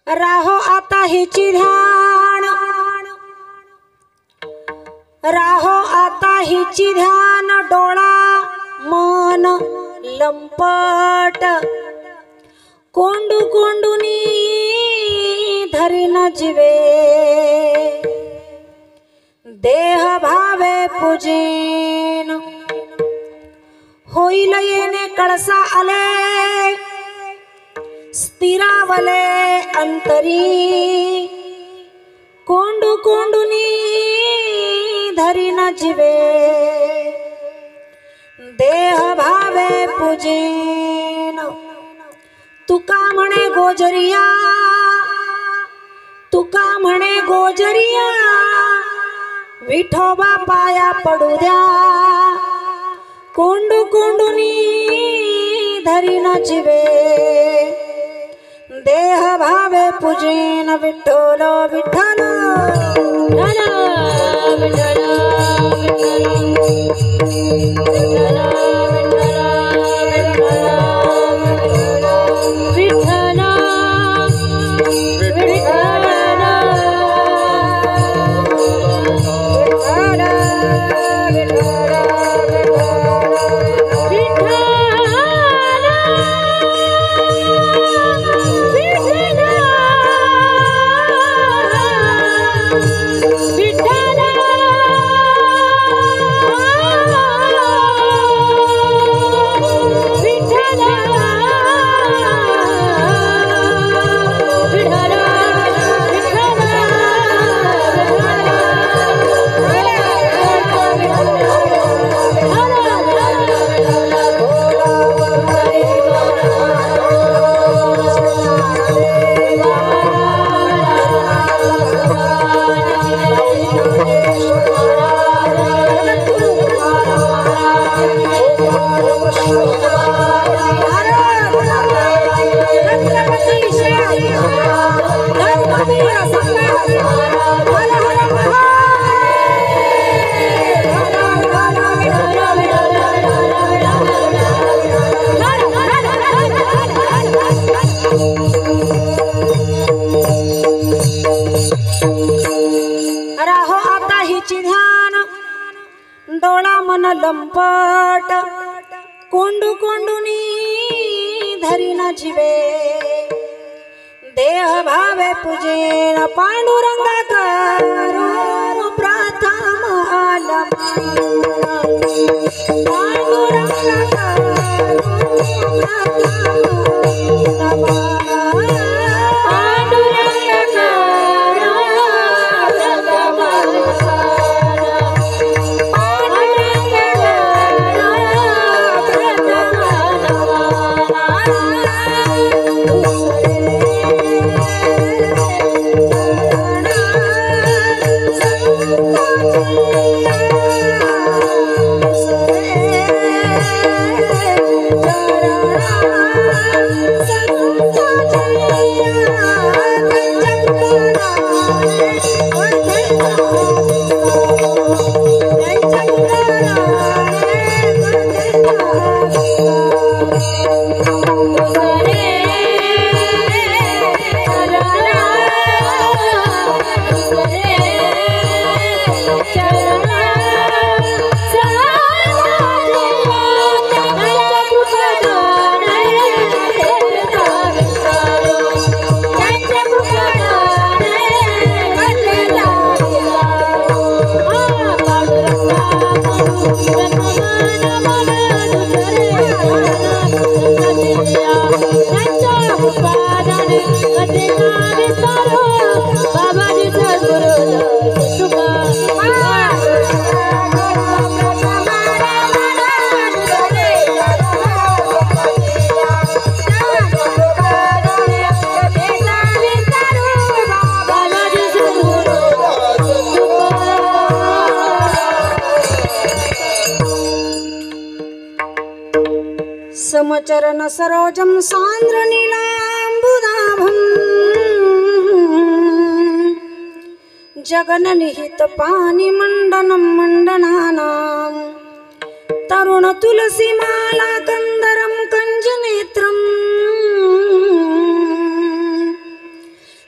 राहो आता हिची ध्यान, राहो आता हिची ध्यान, डोळा मन लंपट, कोंडू कोंडूनी धरीन जीवे, देह भावे पूजेन, होईल येणे कळसा आले, स्थिरावले अंतरी, कोंडू कोंडूनी धरीन जीवे, देह भावे पूजेन, तुका म्हणे गोजरिया, तुका म्हणे गोजरिया, विठोबा पाया पडू द्या, कोंडू कोंडूनी धरीन जीवे, देह भावे पूजेन, विठ्ठल विठ्ठल विठ्ठल विठ्ठल लंपट, कोंडू कोंडूनी धरीन जीवे, देह भावे पूजेन, पांडुरंगा करू प्रथम आलम, पांडुरंगा करू प्रथम समचरण सरोजम सांद्र नीलांबुदाभम, जगननिहित पानी मंडनम मंडनानाम, तरुण तुलसी माला कंदरम कंजनेत्रम,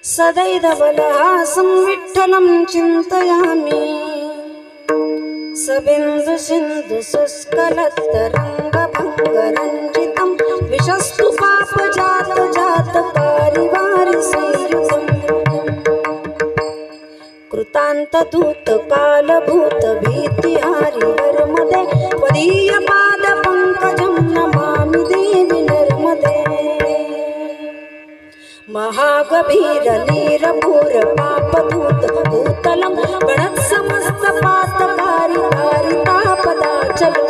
सदैवलहासं विठ्ठलं चिन्तयामि सबिन्दु सिन्धु शुष्कलतरङ्गभङ्गरञ्जितं विशस्तु पापजात जातकारिवारिसंयुतं कृतान्तदूतकालभूत भीतिहारि वर्मदे त्वदीयपादपङ्कजं नमामि देवि नर्मदे महागभीर नीरभूर पापदूत भूतलं गणत् समस्त पातकारी तापदाचलं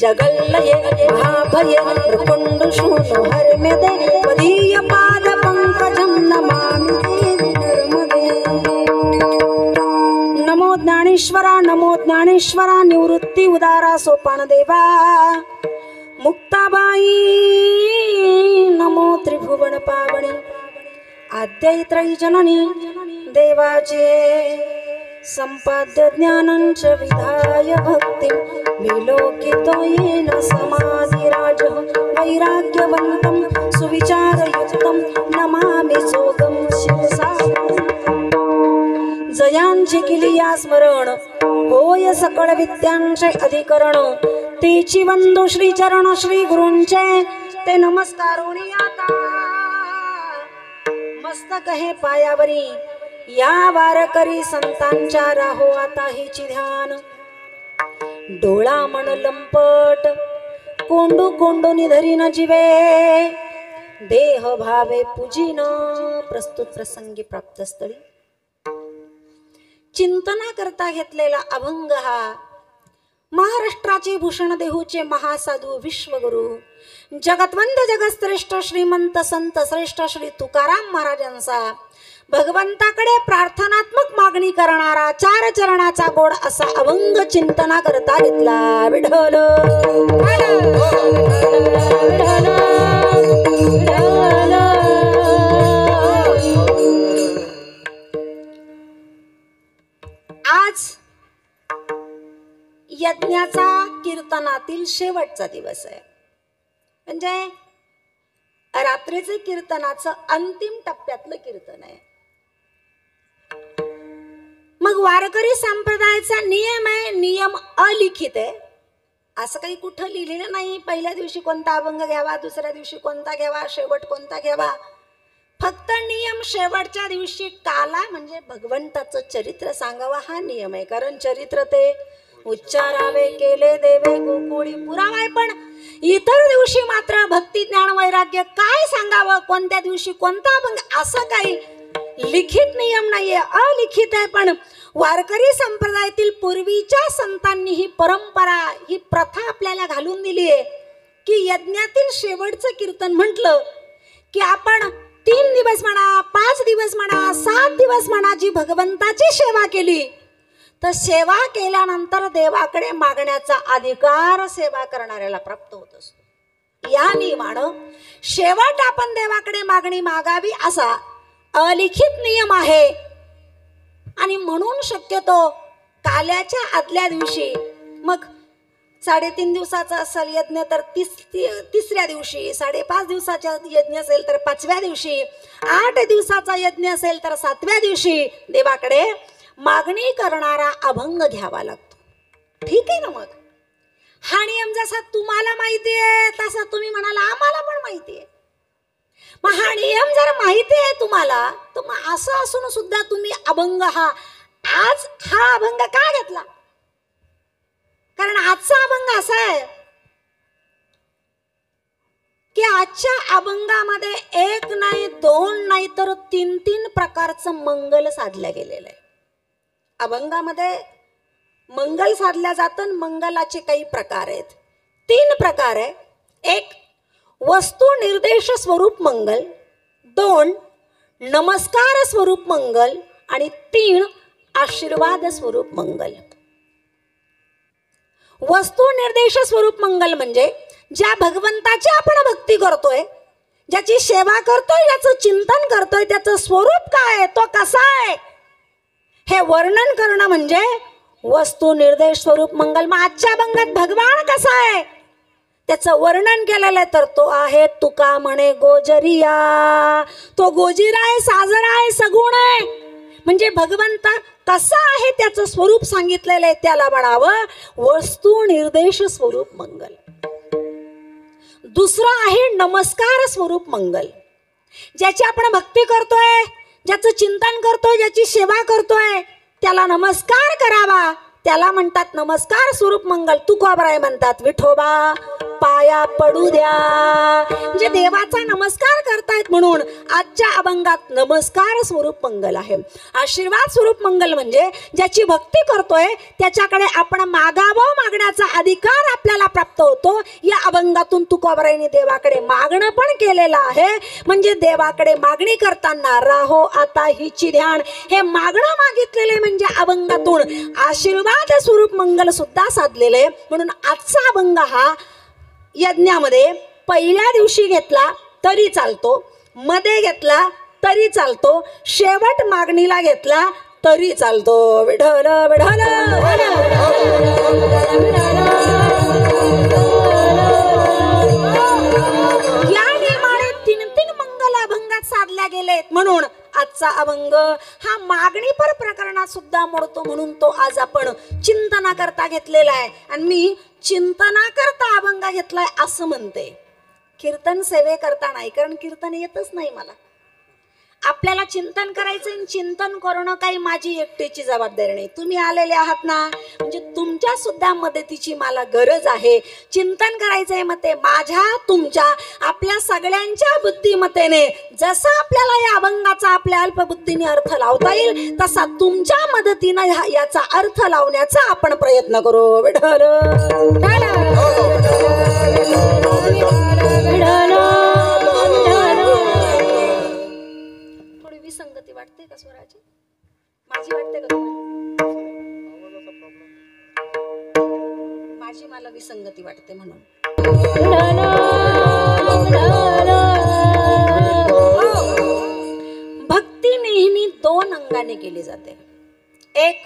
जगल्लये महाभये मृकुण्ड शूनो हर्म्यदे त्वदीय पादपङ्कजं नमामि देवि नर्मदे नमो ज्ञानेश्वरा निवृत्ती उदारा सोपान देवा मुक्ताबाई नमो त्रिभुवन पावनी आद्यैत्रयी जननी देवाचे संपाद्य ज्ञानंच विधाय भक्ति विलोकितो येन समाधिराजः वैराग्यवन्तं सुविचारयुक्तं नमामि जोगं शिरसा जयांची किलिया स्मरण होय सकळ विद्यांचे अधिकरण तेची वंदो श्री चरण श्री गुरूंचे ते नमस्कारोनी आता मस्तक हे पायावरी या वारकरी संतांच्या राहो आता हिची ध्यान डोळा मन लंपट कोंडू कोंडू निधरीन जीवे देह भावे पूजिन प्रस्तुत प्रसंगी प्राप्त स्थळी चिंतना करता घेतलेला अभंग हा महाराष्ट्राचे भूषण देहूचे महासाधू विश्वगुरु जगतवंद जगतश्रेष्ठ श्रीमंत संत श्रेष्ठ श्री तुकाराम महाराजांचा भगवंताकडे प्रार्थनात्मक मागणी करणारा चार चरणाचा गोड असा अभंग चिंतना करता घेतला विठ्ठल आज यज्ञाचा कीर्तनातील शेवटचा दिवस आहे म्हणजे रात्रीचे कीर्तनाचं अंतिम टप्प्यातलं कीर्तन आहे मग वारकरी संप्रदायाचा नियम आहे नियम अलिखित आहे असं काही कुठं लिहिलेलं नाही पहिल्या दिवशी कोणता अभंग घ्यावा दुसऱ्या दिवशी कोणता घ्यावा शेवट कोणता घ्यावा फक्त नियम शेवटच्या दिवशी काला म्हणजे भगवंताचं चरित्र सांगावा हा नियम आहे कारण चरित्र ते उच्चारावे केले देवे गोकुळी पुरावाय पण इतर दिवशी मात्र भक्ती ज्ञान वैराग्य काय सांगावं कोणत्या दिवशी कोणता अभंग असं काही लिखित नियम नाहीये अलिखित आहे पण वारकरी संप्रदायातील पूर्वीच्या संतांनी ही परंपरा ही प्रथा आपल्याला घालून दिली आहे की यज्ञातील शेवटचं कीर्तन म्हटलं की आपण 3 दिवस म्हणा 5 दिवस म्हणा 7 दिवस म्हणा जी भगवंताची सेवा केली तर सेवा केल्यानंतर देवाकडे मागण्याचा अधिकार सेवा करणाऱ्याला प्राप्त होत असतो या नियमानं शेवट आपण देवाकडे मागणी मागावी असा अलिखित नियम आहे आणि म्हणून शक्यतो काल्याच्या आदल्या दिवशी मग 3.5 दिवसाचा असेल यज्ञ तर तिसऱ्या दिवशी 5.5 दिवसाचा यज्ञ असेल तर 5व्या दिवशी 8 दिवसाचा यज्ञ असेल तर 7व्या दिवशी देवाकडे मागणी करणारा अभंग घ्यावा लागतो ठीक आहे ना मग हा नियम जसा तुम्हाला माहिती आहे तसा तुम्ही म्हणाला आम्हाला पण माहिती आहे मग हा नियम जर माहिती आहे तुम्हाला तर मग असं असून सुद्धा तुम्ही अभंग आज हा अभंग का घेतला कारण आजचा अभंग असा आहे की आजच्या अभंगामध्ये 1 नाही 2 नाही तर 3 प्रकारचं मंगल साधलं गेलेलं आहे अभंगामध्ये मंगल साधल्या जातं मंगलाचे काही प्रकार आहेत 3 प्रकार आहे 1 वस्तू निर्देश स्वरूप मंगल 2 नमस्कार स्वरूप मंगल आणि 3 आशीर्वाद स्वरूप मंगल वस्तू निर्देश स्वरूप मंगल म्हणजे ज्या भगवंताची आपण भक्ती करतोय ज्याची सेवा करतोय ज्याचं चिंतन करतोय त्याचं स्वरूप काय आहे तो कसा आहे हे वर्णन करणं म्हणजे वस्तू निर्देश स्वरूप मंगल मग आजच्या अभंगात भगवान कसा आहे त्याचं वर्णन केलेलं आहे. तर तो आहे तुका म्हणे गोजरिया. तो गोजिरा आहे, साजरा आहे, सगुण आहे. म्हणजे भगवंत कसा आहे त्याचं स्वरूप सांगितलेलं आहे. त्याला म्हणावं वस्तू निर्देश स्वरूप मंगल. दुसरं आहे नमस्कार स्वरूप मंगल. ज्याची आपण भक्ती करतोय, ज्याचं चिंतन करतोय, ज्याची सेवा करतोय, त्याला नमस्कार करावा. त्याला म्हणतात नमस्कार स्वरूप मंगल. तुकोबराय म्हणतात विठोबा पाया पडू द्या. म्हणजे देवाचा नमस्कार करतायत म्हणून आजच्या अभंगात नमस्कार स्वरूप मंगल आहे. आशीर्वाद स्वरूप मंगल म्हणजे ज्याची भक्ती करतोय त्याच्याकडे आपण मागावं, मागण्याचा अधिकार आपल्याला प्राप्त होतो. या अभंगातून तुकोबरायने देवाकडे मागणं पण केलेलं आहे. म्हणजे देवाकडे मागणी करताना राहो आता हिची ध्यान, हे मागणं मागितलेले म्हणजे अभंगातून आशीर्वाद स्वरूप मंगल सुद्धा साधलेले आहे. म्हणून आजचा अभंग हा यज्ञामध्ये पहिल्या दिवशी घेतला तरी चालतो, मध्ये घेतला तरी चालतो, शेवट मागणीला घेतला तरी चालतो. विठ्ठल विठ्ठल या नियमाने 3 मंगल अभंगात साधल्या गेलेत. म्हणून आजचा अभंग हा मागणीपर प्रकरणात सुद्धा मोडतो. म्हणून तो आज आपण चिंतना करता घेतलेला आहे. आणि मी चिंतना करता अभंग घेतलाय असं म्हणते, कीर्तन सेवे करता नाही. कारण कीर्तन येतच नाही मला. आपल्याला चिंतन करायचं, चिंतन करणं काही माझी एकटीची जबाबदारी नाही. तुम्ही आलेले आहात ना, म्हणजे तुमच्या सुद्धा मदतीची मला गरज आहे. चिंतन करायचंय मते माझ्या, तुमच्या, आपल्या सगळ्यांच्या बुद्धिमतेने जसा आपल्याला या अभंगाचा आपल्या अल्पबुद्धीने अर्थ लावता येईल तसा तुमच्या मदतीनं याचा अर्थ लावण्याचा आपण प्रयत्न करू. विठ्ठल विसंगती वाटते का स्वराची? माझी वाटते का माझी मला विसंगती वाटते. म्हणून भक्ती नेहमी 2 अंगाने केली जाते. एक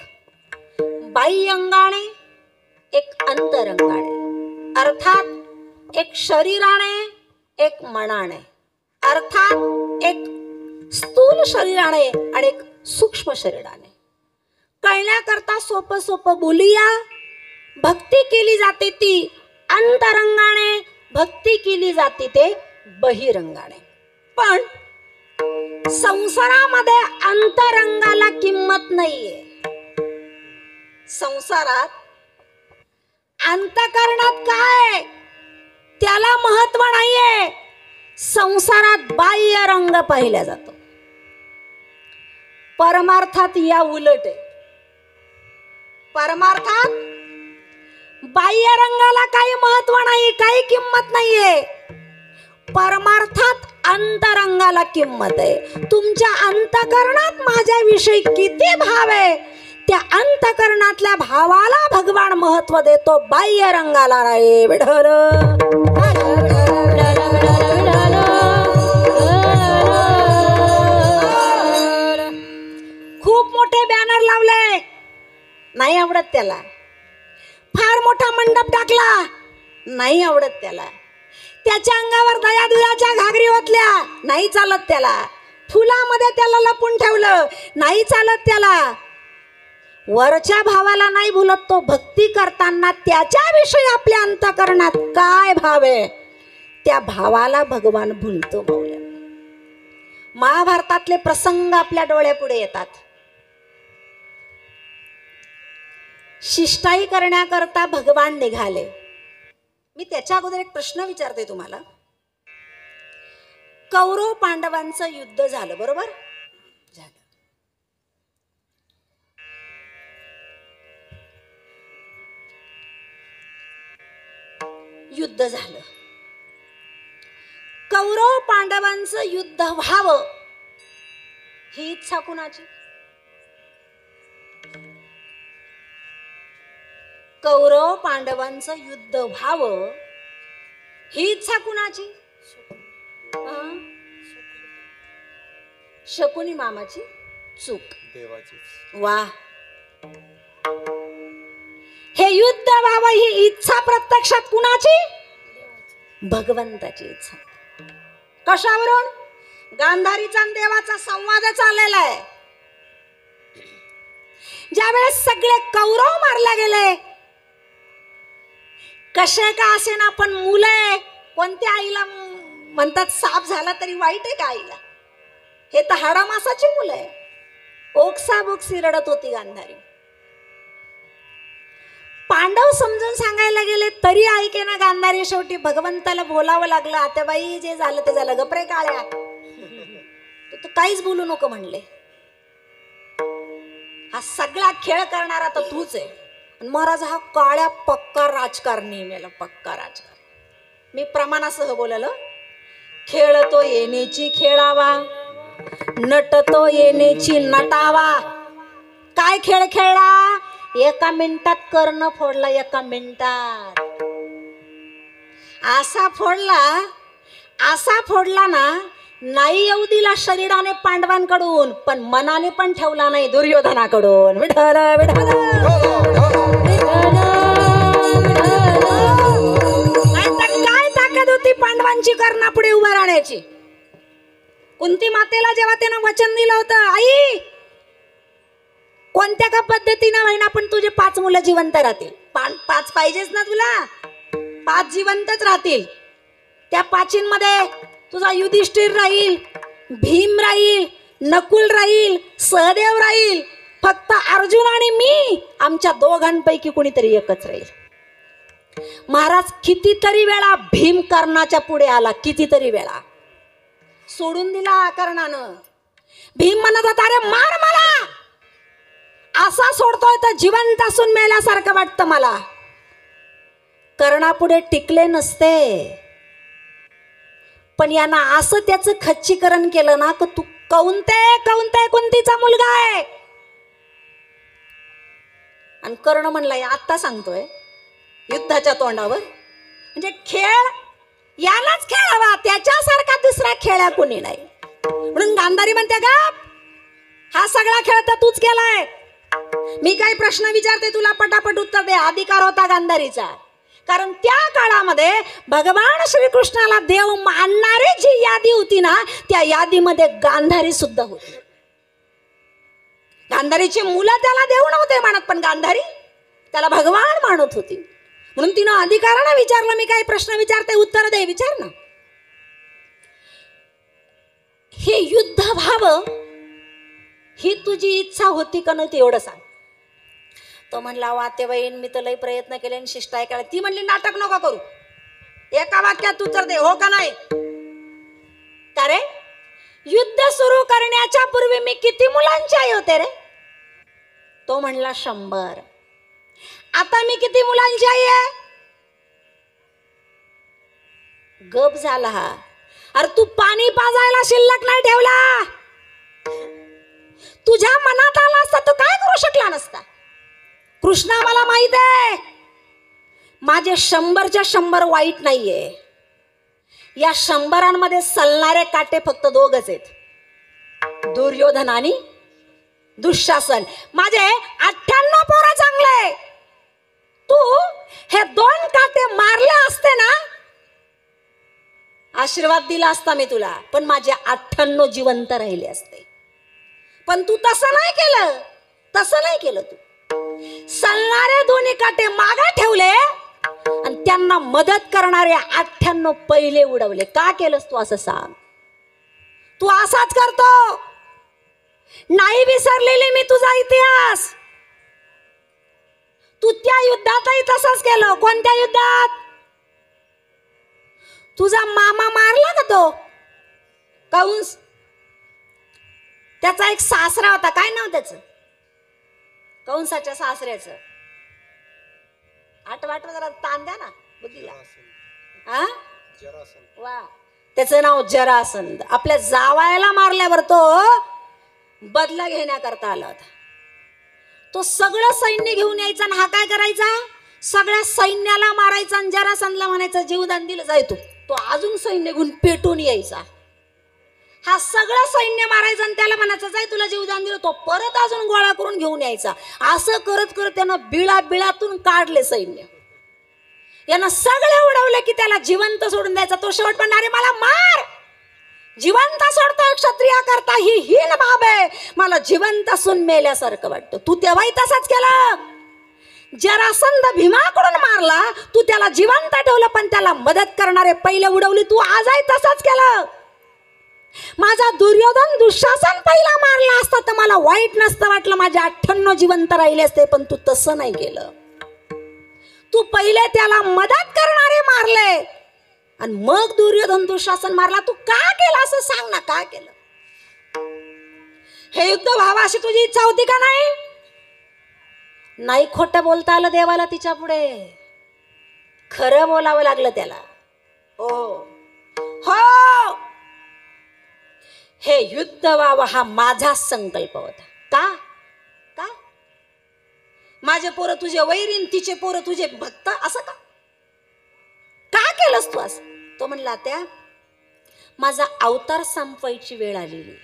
बाह्य अंगाने, एक अंतरंगाने. अर्थात एक शरीराने, एक मनाने. अर्थात एक स्थूल शरीराने आणि एक सूक्ष्म शरीराने. कळण्याकरता सोपं सोपं बोलूया. भक्ती केली जाते ती अंतरंगाने, भक्ती केली जाते ते बहिरंगाने. पण संसारामध्ये अंतरंगाला किंमत नाहीये. संसारात अंतःकरणात काय त्याला महत्व नाहीये. संसारात बाह्य रंग पाहिला जातो. परमार्थात या उलट आहे. परमार्थात बाह्य रंगाला काही महत्व नाही, काही किंमत नाहीये. परमार्थात अंतरंगाला किंमत आहे. तुमच्या अंतःकरणात माझ्याविषयी किती भाव आहे, त्या अंतःकरणातल्या भावाला भगवान महत्व देतो, बाह्य रंगाला नाही. विठ्ठल खूप मोठे बॅनर लावले, नाही आवडत त्याला. फार मोठा मंडप टाकला, नाही आवडत त्याला. त्याच्या अंगावर दयादुराच्या घागरी ओतल्या, नाही चालत त्याला. फुलामध्ये त्याला लपून ठेवलं, नाही चालत त्याला. वरच्या भावाला नाही भुलत तो. भक्ती करताना त्याच्याविषयी आपल्या अंतःकरणात काय भाव आहे त्या भावाला भगवान भुलतो. मौल्या महाभारतातले प्रसंग आपल्या डोळ्यापुढे येतात. शिष्टाई करण्याकरता भगवान निघाले. मी त्याच्या अगोदर एक प्रश्न विचारते तुम्हाला. कौरव पांडवांचं युद्ध झालं, बरोबर? झालं. युद्ध झालं. कौरव पांडवांचं युद्ध व्हावं ही इच्छा कुणाची? कौरव पांडवांचं युद्ध व्हावं ही इच्छा कुणाची? शकुनी मामाची चूक, देवाची. वा, हे युद्ध व्हावं ही इच्छा प्रत्यक्षात कुणाची? भगवंताची इच्छा. कशावरून? गांधारीचा आणि देवाचा संवाद चाललेला आहे. ज्या वेळेस सगळे कौरव मारले गेले, कसे का असे ना, पण मुले कोणत्या आईला म्हणतात साप झाला तरी वाईट आहे का आईला? हे तर हाडामासाची मुलं आहे. ओक्साबोक्सी रडत होती गांधारी. पांडव समजून सांगायला गेले तरी ऐके ना गांधारी. शेवटी भगवंताला बोलावं लागलं. आत्याबाई जे झालं ते झालं, गप्रे काळ्या, तू काहीच बोलू नको म्हणले. हा सगळा खेळ करणारा तर तूच आहे. आणि महाराज हा काळ्या पक्का राजकारणी मेला, पक्का राजकारणी. मी प्रमाणासह बोललो. खेळतो येण्याची खेळावा, नटतो येण्याची नटावा. काय खेळ खेळला? एका मिनिटात कर्ण फोडला, एका मिनिटात. असा फोडला ना, नाही येऊ दिला शरीराने पांडवांकडून, पण मनाने पण ठेवला नाही दुर्योधनाकडून. विठ्ठल विठ्ठल. काय ताकद होती पांडवांची कर्णापुढे उभा राहण्याची? कुंती मातेला जेव्हा त्यानं वचन दिलं होतं, आई कोणत्या का पद्धतीनं होईना पण तुझे 5 मुलं जिवंत राहतील. 5 पाहिजेच ना तुला, 5 जिवंतच राहतील. त्या 5मध्ये तुझा युधिष्ठिर राहील, भीम राहील, नकुल राहील, सहदेव राहील. फक्त अर्जुन आणि मी, आमच्या दोघांपैकी कोणीतरी एकच राहील. महाराज कितीतरी वेळा भीम कर्णाच्या पुढे आला, कितीतरी वेळा. सोडून दिला कर्णानं. भीम म्हणत होता, अरे मार मला, असा सोडतोय तर जिवंत असून मेल्यासारखं वाटतं मला. कर्णापुढे टिकले नसते, पण यांना असं त्याचं खच्चीकरण केलं ना, की तू कुंतीचा मुलगा आहे. आणि कर्ण म्हणलाय, आता सांगतोय युद्धाच्या तोंडावर, म्हणजे खेळ यालाच खेळावा, त्याच्यासारखा दुसरा खेळा कोणी नाही. म्हणून गांधारी म्हणते, का हा सगळा खेळ तर तूच केलाय. मी काही प्रश्न विचारते, तुला पटापट उत्तर दे. अधिकार होता गांधारीचा. कारण त्या काळामध्ये भगवान श्रीकृष्णाला देव मानणारी जी यादी होती ना, त्या यादीमध्ये गांधारी सुद्धा होती. गांधारीची मुलं त्याला देव नव्हते मानत, पण गांधारी त्याला भगवान मानत होती. म्हणून तिनं अधिकारानं विचारलं, मी काही प्रश्न विचारते, उत्तर दे, विचार ना. हे युद्ध व्हावं ही तुझी इच्छा होती का नव्हती एवढं सांग. तो म्हणला, वातेबाईन मी तर लई प्रयत्न केले आणि शिष्टाय केला. ती म्हणली, नाटक नको करू, एका वाक्यात उत्तर दे, हो का नाही. का रे, युद्ध सुरू करण्याच्या पूर्वी मी किती मुलांची आई होते रे? तो म्हणला, 100. आता मी किती मुलांची आई आहे? गप झाला हा. अरे तू पाणी पाजायला शिल्लक नाही ठेवला. तुझ्या मनात आला असता तर काय करू शकला नसता. कृष्णा, मला माहित आहे माझे 100च्या 100 वाईट नाहीये. या 100मध्ये सलणारे काटे फक्त 2च आहेत, दुर्योधन आणि दुःशासन. माझे 98 पोरं चांगले. तू हे 2 काटे मारले असते ना, आशीर्वाद दिला असता मी तुला, पण माझे 98 जिवंत राहिले असते. पण तू तसं नाही केलं. तू सलणारे 2 काटे मागे ठेवले आणि त्यांना मदत करणारे 98 पहिले उडवले. का केलंस तू असं सांग. तू असाच करतो. नाही विसरलेली मी तुझा इतिहास. तू त्या युद्धातही तसंच केलं. कोणत्या युद्धात? तुझा मामा मारला का तो कंस? त्याचा एक सासरा होता, काय नाव त्याचं? कंसाच्या सासऱ्याचं आठवा जरा ताण द्या ना बुद्धीला. हा, वा, त्याचं नाव जरासंध. आपल्या जावायला मारल्यावर तो बदला घेण्याकरता आला होता. तो सगळं सैन्य घेऊन यायचा आणि हा काय करायचा? सगळ्या सैन्याला मारायचा आणि जरासंधला म्हणायचा जीवदान दिलं जाय तू. तो अजून सैन्य घेऊन पेटून यायचा. हा सगळं सैन्य मारायचं आणि त्याला म्हणायचं जाय तुला जीवदान दिलं. तो परत अजून गोळा करून घेऊन यायचा. असं करत करत त्यानं बिळातून काढले सैन्य. यानं सगळं उडवलं की त्याला जिवंत सोडून द्यायचा. तो शेवट म्हणणारे मला मार, जिवंत सोडतोय क्षत्रिया करता ही हीन बाब आहे, मला जिवंत असून मेल्यासारखं वाटतं. तू तेव्हाही तसंच केलं. जरासंध भीमाकडून मारला, तू त्याला जिवंत ठेवलं, पण त्याला मदत करणारे पहिले उडवली. तू आजही तसंच केलं. माझा दुर्योधन दुःशासन पहिला मारला असता तर मला वाईट नसतं वाटलं, माझे 98 जिवंत राहिले असते, पण तू तसं नाही केलं. तू पहिले त्याला मदत करणारे मारले आणि मग दुर्योधन दुःशासन मारला. तू का केलं असं सांग ना, का केलं? हे युद्ध व्हावं अशी तुझी इच्छा होती का नाही? नाही खोटं बोलता आलं देवाला तिच्या पुढे, खरं बोलावं लागलं त्याला. हो हो, हे युद्ध व्हावं हा माझा संकल्प होता. का का माझे पोरं तुझे वैरीन, तिचे पोरं तुझे भक्त, असं का का केलंस तू असं? तो म्हणला त्या माझा अवतार संपवायची वेळ आलेली,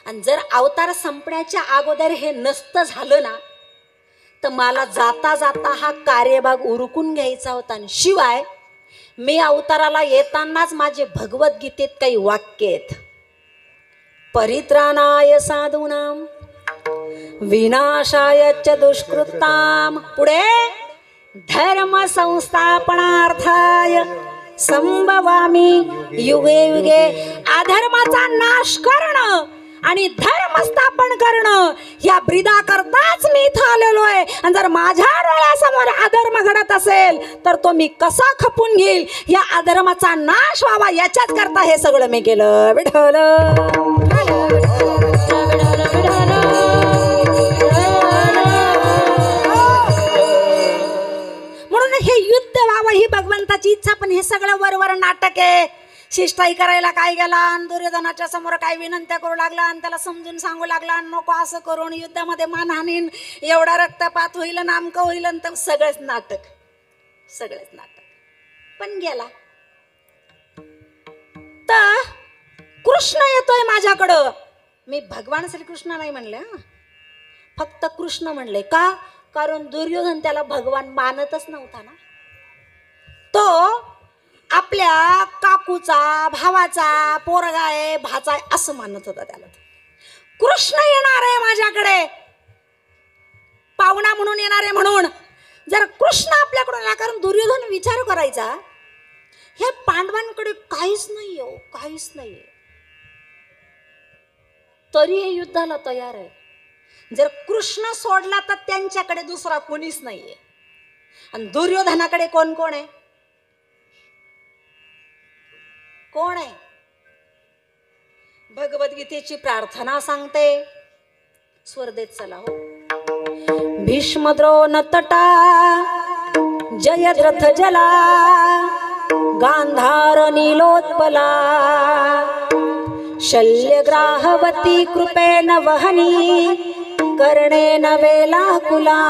आणि जर अवतार संपण्याच्या अगोदर हे नसतं झालं ना तर मला जाता जाता हा कार्यभाग उरकून घ्यायचा होता. आणि शिवाय मी अवताराला येतानाच माझे भगवद्गीतेत काही वाक्य आहेत. परित्राणाय साधूनाम विनाशाय च दुष्कृताम, पुढे धर्म संस्थापनार्थाय संभवामी युगे युगे. अधर्माचा नाश करणं आणि धर्म स्थापन करणं या ब्रीदा करताच मी इथं आलेलो आहे. आणि जर माझ्या डोळ्यासमोर अधर्म घडत असेल तर तो मी कसा खपून घेईल, या अधर्माचा नाश व्हावा याच्याच करता हे सगळं मी केलं. विठ्ठल म्हणून हे युद्ध व्हावं ही भगवंताची इच्छा. पण हे सगळं वरवर नाटक आहे. शिष्टाई करायला काय गेला आणि दुर्योधनाच्या समोर काय विनंत्या करू लागला आणि त्याला समजून सांगू लागला, नको असं करून युद्धामध्ये मानहानीन, एवढा रक्तपात होईल, नामकं होईल, तर सगळंच नाटक, सगळंच नाटक. पण गेला तर कृष्ण येतोय माझ्याकडं. मी भगवान श्रीकृष्ण नाही म्हणले, फक्त कृष्ण म्हणले. का? कारण दुर्योधन त्याला भगवान मानतच नव्हता ना. तो आपल्या काकूचा, भावाचा पोरगा आहे, भाचा आहे असं मानत होता त्याला. कृष्ण येणार आहे माझ्याकडे, पाहुणा म्हणून येणार आहे म्हणून. जर कृष्ण आपल्याकडून आला, कारण दुर्योधन विचार करायचा ह्या पांडवांकडे काहीच नाही हो, काहीच नाही, तरी हे युद्धाला तयार आहे. जर कृष्ण सोडला तर त्यांच्याकडे दुसरा कोणीच नाहीये. आणि दुर्योधनाकडे कोण कोण आहे? कोण आहे? भगवद्गीतेची प्रार्थना सांगते, स्वर्देत चला हो. भीष्म द्रोण तटा जयद्रथ जला गांधार नीलोत्पला शल्यग्राहवती कृपेन वहनी कर्णेन वेलाकुला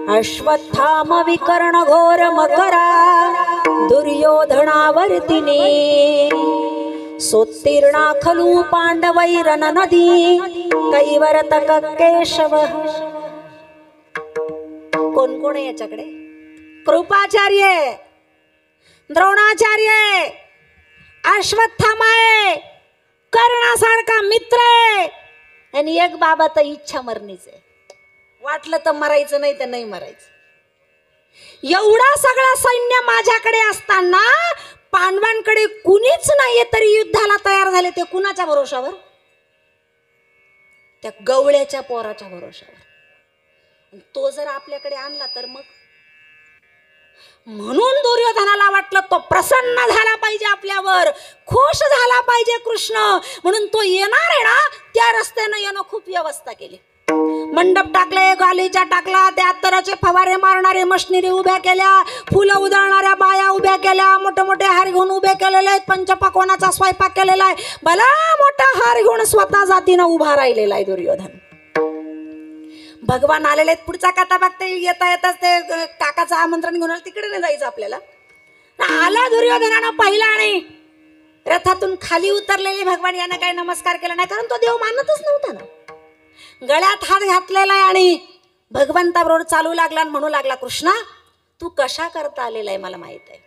अश्वत्थाम विकर्ण घोर मकरा दुर्योधनावर्तिनी सोत्तीर्णा खलु पांडवैरन नदी कैवरतक केशव. कोण कोण आहे याच्याकडे? कृपाचार्य, द्रोणाचार्य, अश्वत्थामा आहे, कर्णासारखा मित्र आहे, आणि एक बाबा तर इच्छा मरणीच आहे. वाटलं तर मरायचं, नाही तर नाही मरायचं. एवढा सगळा सैन्य माझ्याकडे असताना पांडवांकडे कुणीच नाहीये, तरी युद्धाला तयार झाले. ते कुणाच्या भरोशावर? त्या गवळ्याच्या पोराच्या भरोशावर. तो जर आपल्याकडे आणला तर मग, म्हणून दुर्योधनाला वाटलं तो प्रसन्न झाला पाहिजे आपल्यावर, खुश झाला पाहिजे कृष्ण, म्हणून तो येणार आहे ना त्या रस्त्यानं येणं खूप व्यवस्था केली. मंडप टाकले, गालीचा टाकला, त्या अत्तराचे फवारे मारणारे मशिनरी उभ्या केल्या, फुलं उधळणाऱ्या बाया उभ्या केल्या, मोठे मोठे हार घेऊन उभे केलेले आहेत, पंचपक्वान्नाचा स्वयंपाक केलेला आहे, भला मोठा हार घेऊन स्वतः जातीनं उभा राहिलेला आहे दुर्योधन. भगवान आलेले आहेत. पुढचा कथा बघते, येता येताच ते काकाचं आमंत्रण घेऊन तिकडे नाही जायचं आपल्याला. आला दुर्योधनानं पहिला आणि रथातून खाली उतरलेले भगवान यानं काही नमस्कार केला नाही, कारण तो देव मानतच नव्हता ना. गळ्यात हात घातलेला आहे आणि भगवंताबरोबर चालू लागला आणि म्हणू लागला, कृष्णा तू कशा करता आलेला आहे मला माहित आहे,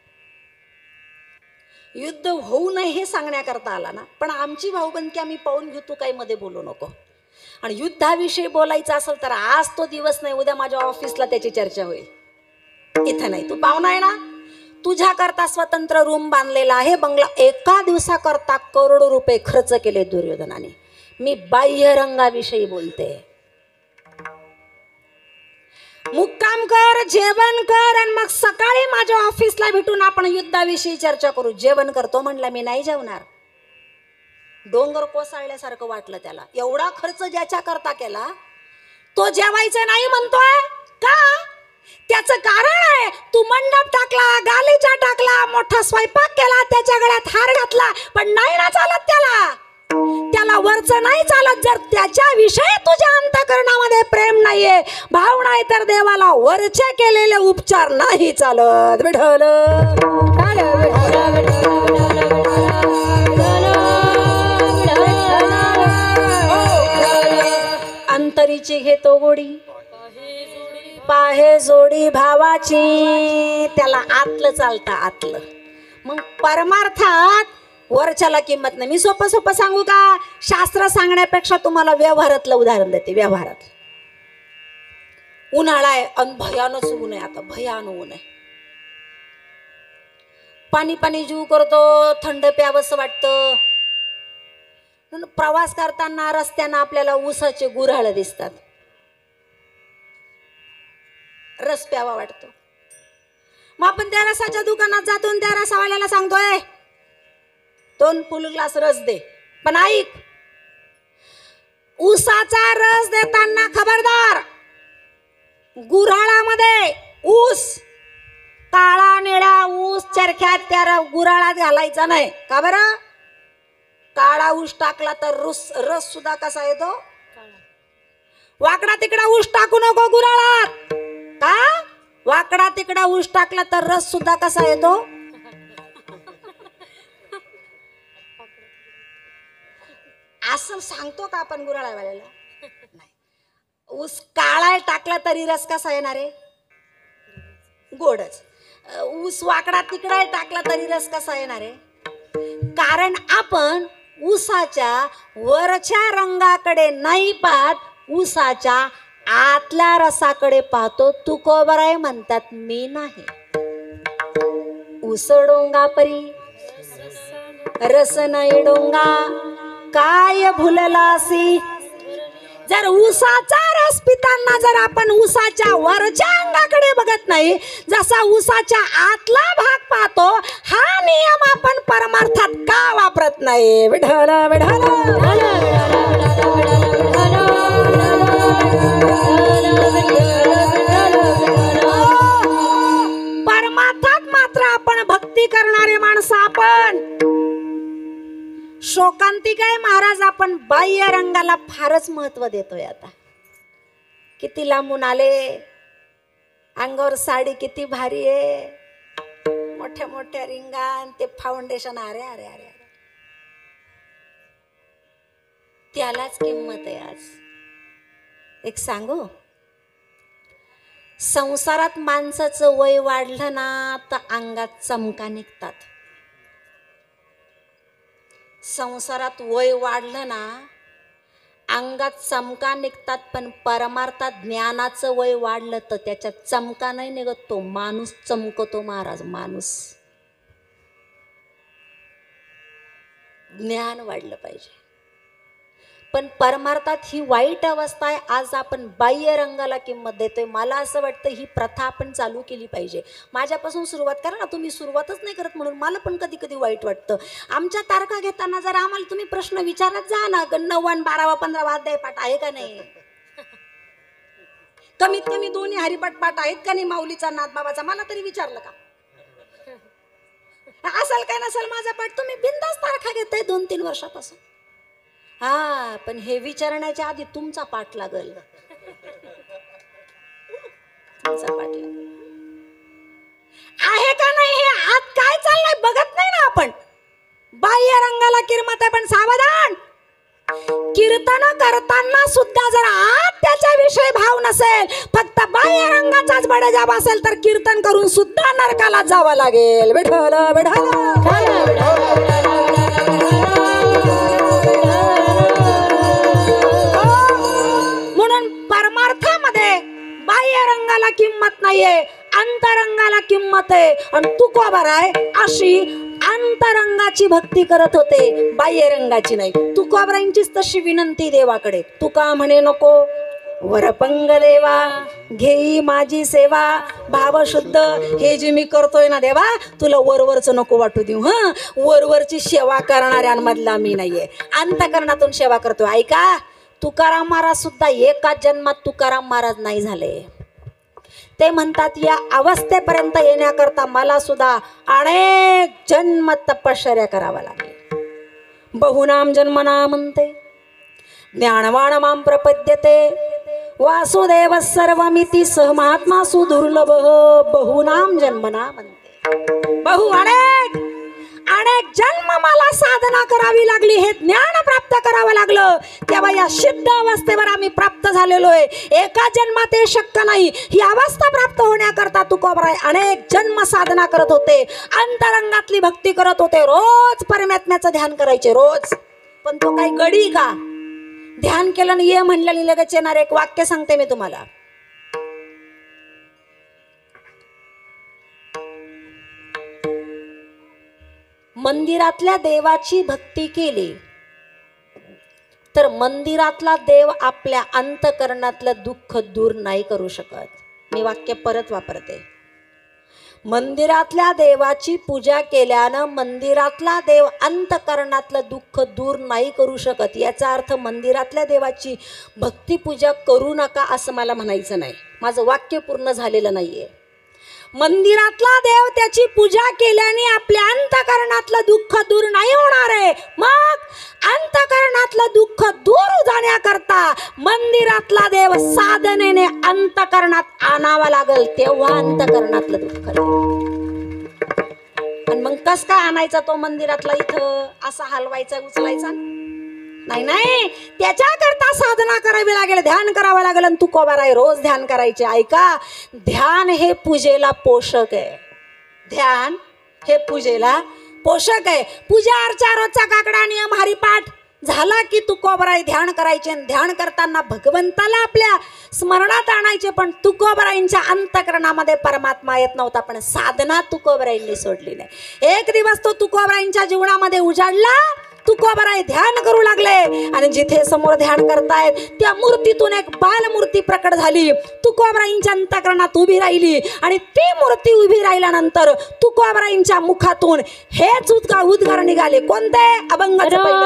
युद्ध होऊ नये हे सांगण्याकरता आला ना, पण आमची भाऊबंदकी आम्ही पाहून घेऊ, तू काही मध्ये बोलू नको. आणि युद्धाविषयी बोलायचं असेल तर आज तो दिवस नाही, उद्या माझ्या ऑफिसला त्याची चर्चा होईल, इथं नाही. तू पाहुणा आहे ना, तुझ्या करता स्वतंत्र रूम बांधलेला आहे, बंगला. एका दिवसाकरता करोडो रुपये खर्च केले दुर्योधनाने. मी बाह्य रंगाविषयी बोलते. मुक्काम कर, जेवण कर आणि मग सकाळी माझ्या ऑफिसला भेटून आपण युद्धाविषयी चर्चा करू. जेवण करतो म्हणला, मी नाही जेवणार. डोंगर कोसळल्यासारखं वाटलं त्याला. एवढा खर्च ज्याच्या करता केला तो जेवायचं नाही म्हणतोय का? त्याचं कारण आहे, तू मंडप टाकला, गालीचा टाकला, मोठा स्वयंपाक केला, त्याच्या गळ्यात हार घातला, पण नाही ना चालत त्याला. त्याला वरचं नाही चालत. जर त्याच्याविषयी तुझ्या अंतःकरणामध्ये प्रेम नाहीये, भाव नाही, तर देवाला वरचे केलेले उपचार नाही चालत. विठ्ठल अंतरीची घेतो गोडी, पाहे जोडी भावाची. त्याला आतलं चालतं, आतलं. मग परमार्थात वरच्याला किंमत नाही. मी सोपं सोपं सांगू का? शास्त्र सांगण्यापेक्षा तुम्हाला व्यवहारातलं उदाहरण देते. व्यवहारात उन्हाळा आहे आणि भयानच ऊन आहे. आता भयान ऊन आहे. पाणी पाणी जीव करतो, थंड प्यावंसं वाटतं. प्रवास करताना रस्त्यानं आपल्याला ऊसाचे गुऱ्हाळ दिसतात, रस प्यावा वाटतो. मग आपण त्या रसाच्या दुकानात जातो आणि त्या रसावाल्याला सांगतोय 2 फुल ग्लास रस दे. पण ऐक, ऊसाचा रस देताना खबरदार, गुऱ्हाळामध्ये ऊस, काळा निळा ऊस चरख्यात त्या गुऱ्हाळात घालायचा नाही. का बरं? काळा ऊस टाकला तर रस सुद्धा कसा येतो? वाकडा तिकडा ऊस टाकू नको गुऱ्हाळात. का? वाकडा तिकडा ऊस टाकला तर रस सुद्धा कसा येतो? असं सांगतो का आपण गुऱ्हाळवाल्याला? नाही. ऊस काळा टाकला तरी रस कसा येणार आहे? गोडच. ऊस वाकडा तिकडा टाकला तरी रस कसा येणार आहे? कारण आपण ऊसाच्या वरच्या रंगाकडे नाही पाहत, ऊसाच्या आतल्या रसाकडे पाहतो. तू कोबर आहे म्हणतात, मी नाही. ऊस डोंगा परी रस नाही डोंगा, काय भुललासी. जर ऊसाचा रस पिताना जर आपण ऊसाच्या वरच्या अंगाकडे बघत नाही, जसा ऊसाच्या आतला भाग पाहतो, हा नियम आपण परमार्थात का वापरत नाही? विठ्ठल परमार्थात मात्र आपण भक्ती करणारे माणसं. आपण शोकांतिका महाराज, आपण बाह्य रंगाला फारच महत्व देतोय. आता किती लांबून आले, अंगावर साडी किती भारी आहे, मोठ्या मोठ्या रिंगान, ते फाउंडेशन. अरे अरे अरे, त्यालाच किंमत आहे आज. एक सांगू, संसारात माणसाचं वय वाढलं ना तर अंगात चमका निघतात. संसारात वय वाढलं ना अंगात चमका निघतात, पण परमार्थात ज्ञानाचं वय वाढलं तर त्याच्यात चमका नाही निघत, तो माणूस चमकतो महाराज. माणूस ज्ञान वाढलं पाहिजे. पण परमार्थात ही वाईट अवस्था आहे. आज आपण बाह्य रंगाला किंमत देतोय. मला असं वाटतं ही प्रथा आपण चालू केली पाहिजे. माझ्यापासून सुरुवात करा ना. तुम्ही सुरुवातच नाही करत म्हणून मला पण कधी कधी वाईट वाटतं. आमच्या तारखा घेताना जर आम्हाला तुम्ही प्रश्न विचारत जा ना, 9, 12, 15 अध्याय पाठ आहे का नाही, कमीत कमी 2 हरिपाठ पाठ आहेत का नाही, माऊलीचा नाथबाबाचा, मला तरी विचारलं का? असेल काय नसेल माझा पाठ, तुम्ही बिनधास्त तारखा घेताय 2-3 वर्षापासून. हा, पण हे विचारण्याच्या आधी तुमचा पाठ लागल. तुमचा पाठ लागल आहे का नाही, हे आत काय चाललंय बघत नाही ना आपण. बाह्य रंगाला किरमत आहे, पण सावधान, कीर्तन करताना सुद्धा जर आत त्याच्याविषयी भाव नसेल, फक्त बाह्य रंगाचाच बडेजाब असेल, तर कीर्तन करून सुद्धा नरकाला जावं लागेल. विठ्ठल विठ्ठल. म्हणून परमार्थामध्ये बाह्य रंगाला किंमत नाहीये, अंतरंगाला किंमत आहे. आणि तुकोबाराय अशी अंतरंगाची भक्ती करत होते, बाह्य रंगाची नाही. तुकोबारांचीच तशी विनंती देवाकडे. तुका म्हणे नको वरपंग देवा, घेई माझी सेवा. भाव शुद्ध हे जे मी करतोय ना देवा, तुला वरवरच नको वाटू देऊ. वरवरची सेवा करणाऱ्यांमधला मी नाहीये, अंतकरणातून सेवा करतोय. ऐका, तुकाराम महाराज सुद्धा एकाच जन्मात तुकाराम महाराज नाही झाले. ते म्हणतात या अवस्थेपर्यंत येण्याकरता मला सुद्धा अनेक जन्म तपश्चर्या करावा लागली. बहुनाम जन्मना म्हणते, ज्ञानवान माम प्रपद्यते, वासुदेव सर्वमिती सह महात्मा सुदुर्लभ. बहुनाम जन्मना म्हणते, बहु अनेक अनेक जन्म मला साधना करावी लागली, हे ज्ञान प्राप्त करावं लागलं. तेव्हा या सिद्ध अवस्थेवर आम्ही प्राप्त झालेलो आहे. एका जन्मात हे शक्य नाही. ही अवस्था प्राप्त होण्याकरता तुकोबाराय अनेक जन्म साधना करत होते, अंतरंगातली भक्ती करत होते. रोज परमात्म्याचं ध्यान करायचे, रोज. पण तो काही गडी का? ध्यान केलं आणि ये म्हणलं लगेच येणार. एक वाक्य सांगते मी तुम्हाला. मंदिरातल्या देवाची भक्ती केली तर मंदिरातला देव आपल्या अंतकरणातलं दुःख दूर नाही करू शकत. मी वाक्य परत वापरते. मंदिरातल्या देवाची पूजा केल्यानं मंदिरातला देव अंतकरणातलं दुःख दूर नाही करू शकत. याचा अर्थ मंदिरातल्या देवाची भक्ती पूजा करू नका असं मला म्हणायचं नाही. माझं वाक्य पूर्ण झालेलं नाहीये. मंदिरातला देव त्याची पूजा केल्याने आपल्या अंतकरणातलं दुःख दूर नाही होणार आहे. मग अंतकरणातलं दुःख दूर जाण्याकरता मंदिरातला देव साधनेने अंतकरणात आणावा लागेल, तेव्हा अंतकरणातलं दुःख. आणि मग कस काय आणायचा तो मंदिरातला? इथं असा हलवायचा उचलायचा नाही, नाही. त्याच्याकरता साधना करावी लागेल, ध्यान करावं लागेल. आणि तुकोबाराय रोज ध्यान करायचे. ऐका, ध्यान हे पूजेला पोषक आहे. ध्यान हे पूजेला पोषक आहे. पूजा अर्चा रोजचा काकडा नियम हरिपाठ झाला की तुकोबाराय ध्यान करायचे. ध्यान करताना भगवंताला आपल्या स्मरणात आणायचे. पण तुकोबारायांच्या अंतकरणामध्ये परमात्मा येत नव्हता. पण साधना तुकोबारायांनी सोडली नाही. एक दिवस तो तुकोबारायांच्या जीवनामध्ये उजाडला. तुकोबाराय ध्यान करू लागले आणि जिथे समोर ध्यान करतायत त्या मूर्तीतून एक बालमूर्ती प्रकट झाली. तुकोबारायांच्या अंतकरणात उभी राहिली आणि ती मूर्ती उभी राहिल्यानंतर तुकोबारायांच्या मुखातून हेच उद्गार निघाले. कोणते? अभंगाचं पहिलं.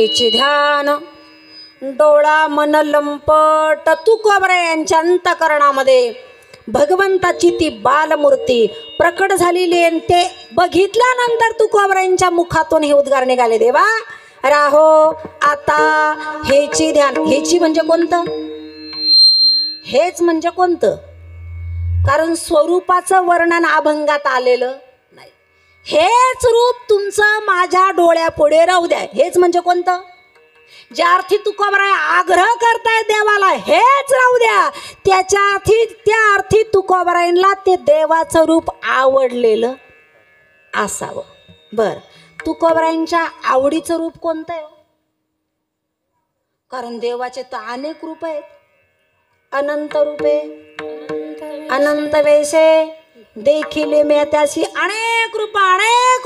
हेची ध्यान डोळा मन लंपट तुकोबरा यांच्या अंतकरणामध्ये भगवंताची ती बालमूर्ती प्रकट झालेली आहे. ते बघितल्यानंतर तुकोबरायांच्या मुखातून हे उद्गार निघाले, देवा राहो आता हेची ध्यान. हेची म्हणजे कोणतं? हेच म्हणजे कोणतं? कारण स्वरूपाचं वर्णन अभंगात आलेलं नाही. हेच रूप तुमचं माझ्या डोळ्यापुढे राहू द्या. हेच म्हणजे कोणतं? ज्या अर्थी तुकोबराय आग्रह करताय देवाला हेच राहू द्या, त्या अर्थी तुकोबरायला ते देवाचं रूप आवडलेलं असावं. बर, तुकोबरायांच्या आवडीचं रूप कोणतं आहे? कारण देवाचे तर अनेक रूप आहेत. अनंत रूपे अनंत वेशे देखील मी त्याशी अनेक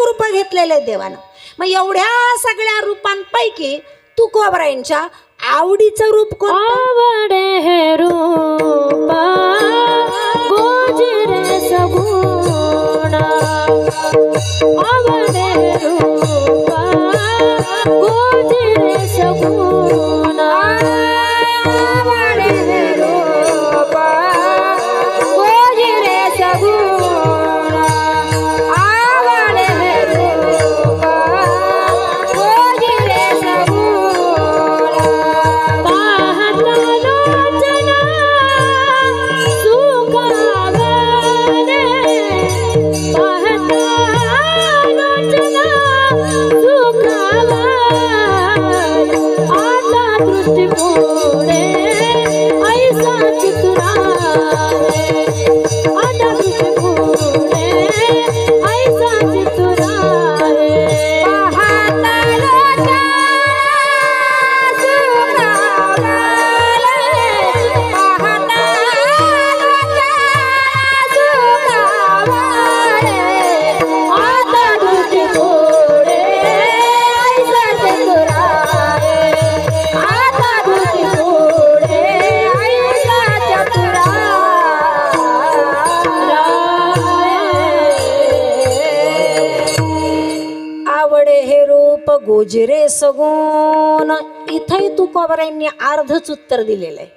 रूप घेतलेले देवानं. मग एवढ्या सगळ्या रूपांपैकी तुकोबरायांच्या आवडीचं रूप कोणतं? आवडे हे रूप गोजिरे सगुण, आवडे हे रूप गोजिरे सगुण, आवडे हे रूप गोजिरे सगुण, आवडे हे रूप गोजिरे सगुण. पाहता लोचना सुखावने, पाहता लोचना सुखावने, आता दृष्टीपुढे ऐसा चितुराए, आता दृष्टीपुढे ऐसा चितुराए. पाहता लोचना सुखावने, पाहता लोचना सुखावने, आता दृष्टीपुढे ऐसा चितुराए, आता दृष्टीपुढे ऐसा चितुराए. आवडे हे रूप गोजिरे सगुण. इथंही तुकोबरायांनी अर्धच उत्तर दिलेलं आहे.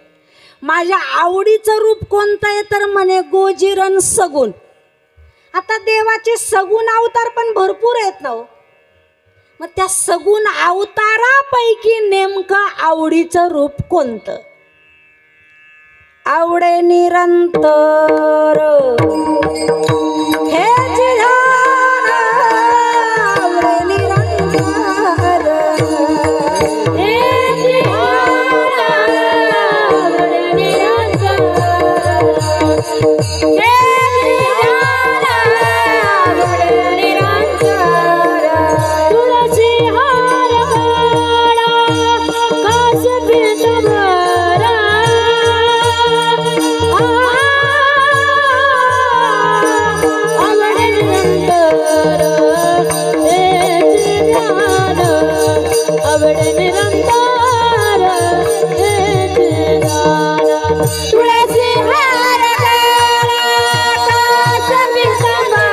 माझ्या आवडीचं रूप कोणतं आहे तर म्हणे गोजिरन सगुण. आता देवाचे सगुण अवतार पण भरपूर आहेत ना हो. मग त्या सगुण अवतारापैकी नेमकं आवडीचं रूप कोणतं? आवडे निरंतर हे ध्यान, आवडे निरंतर हे ध्यान, आवडे निरंतर, हे ध्यान, आवडे निरंतर. तुळसी हार गळा कास पीतांबरा, आवडे निरंतर, हे ध्यान, आवडे निरंतर, हे ध्यान. तुळसी हार गळा कास पीतांबरा,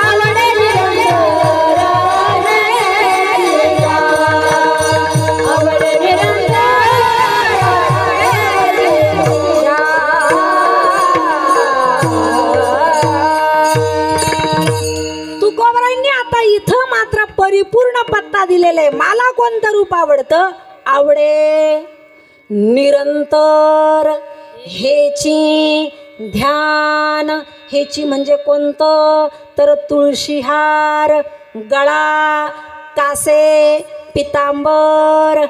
आवडे निरंतर, हे ध्यान, आवडे निरंतर, हे ध्यान. तुकोबरायांनी आता इथं मात्र परिपूर्ण पत्ता दिलेला आहे. मला कोणतं रूप आवडतं? आवडे निरंतर हेची ध्यान. हेची म्हणजे कोणतं तर तुळशीहार गळा कासे पितांबर.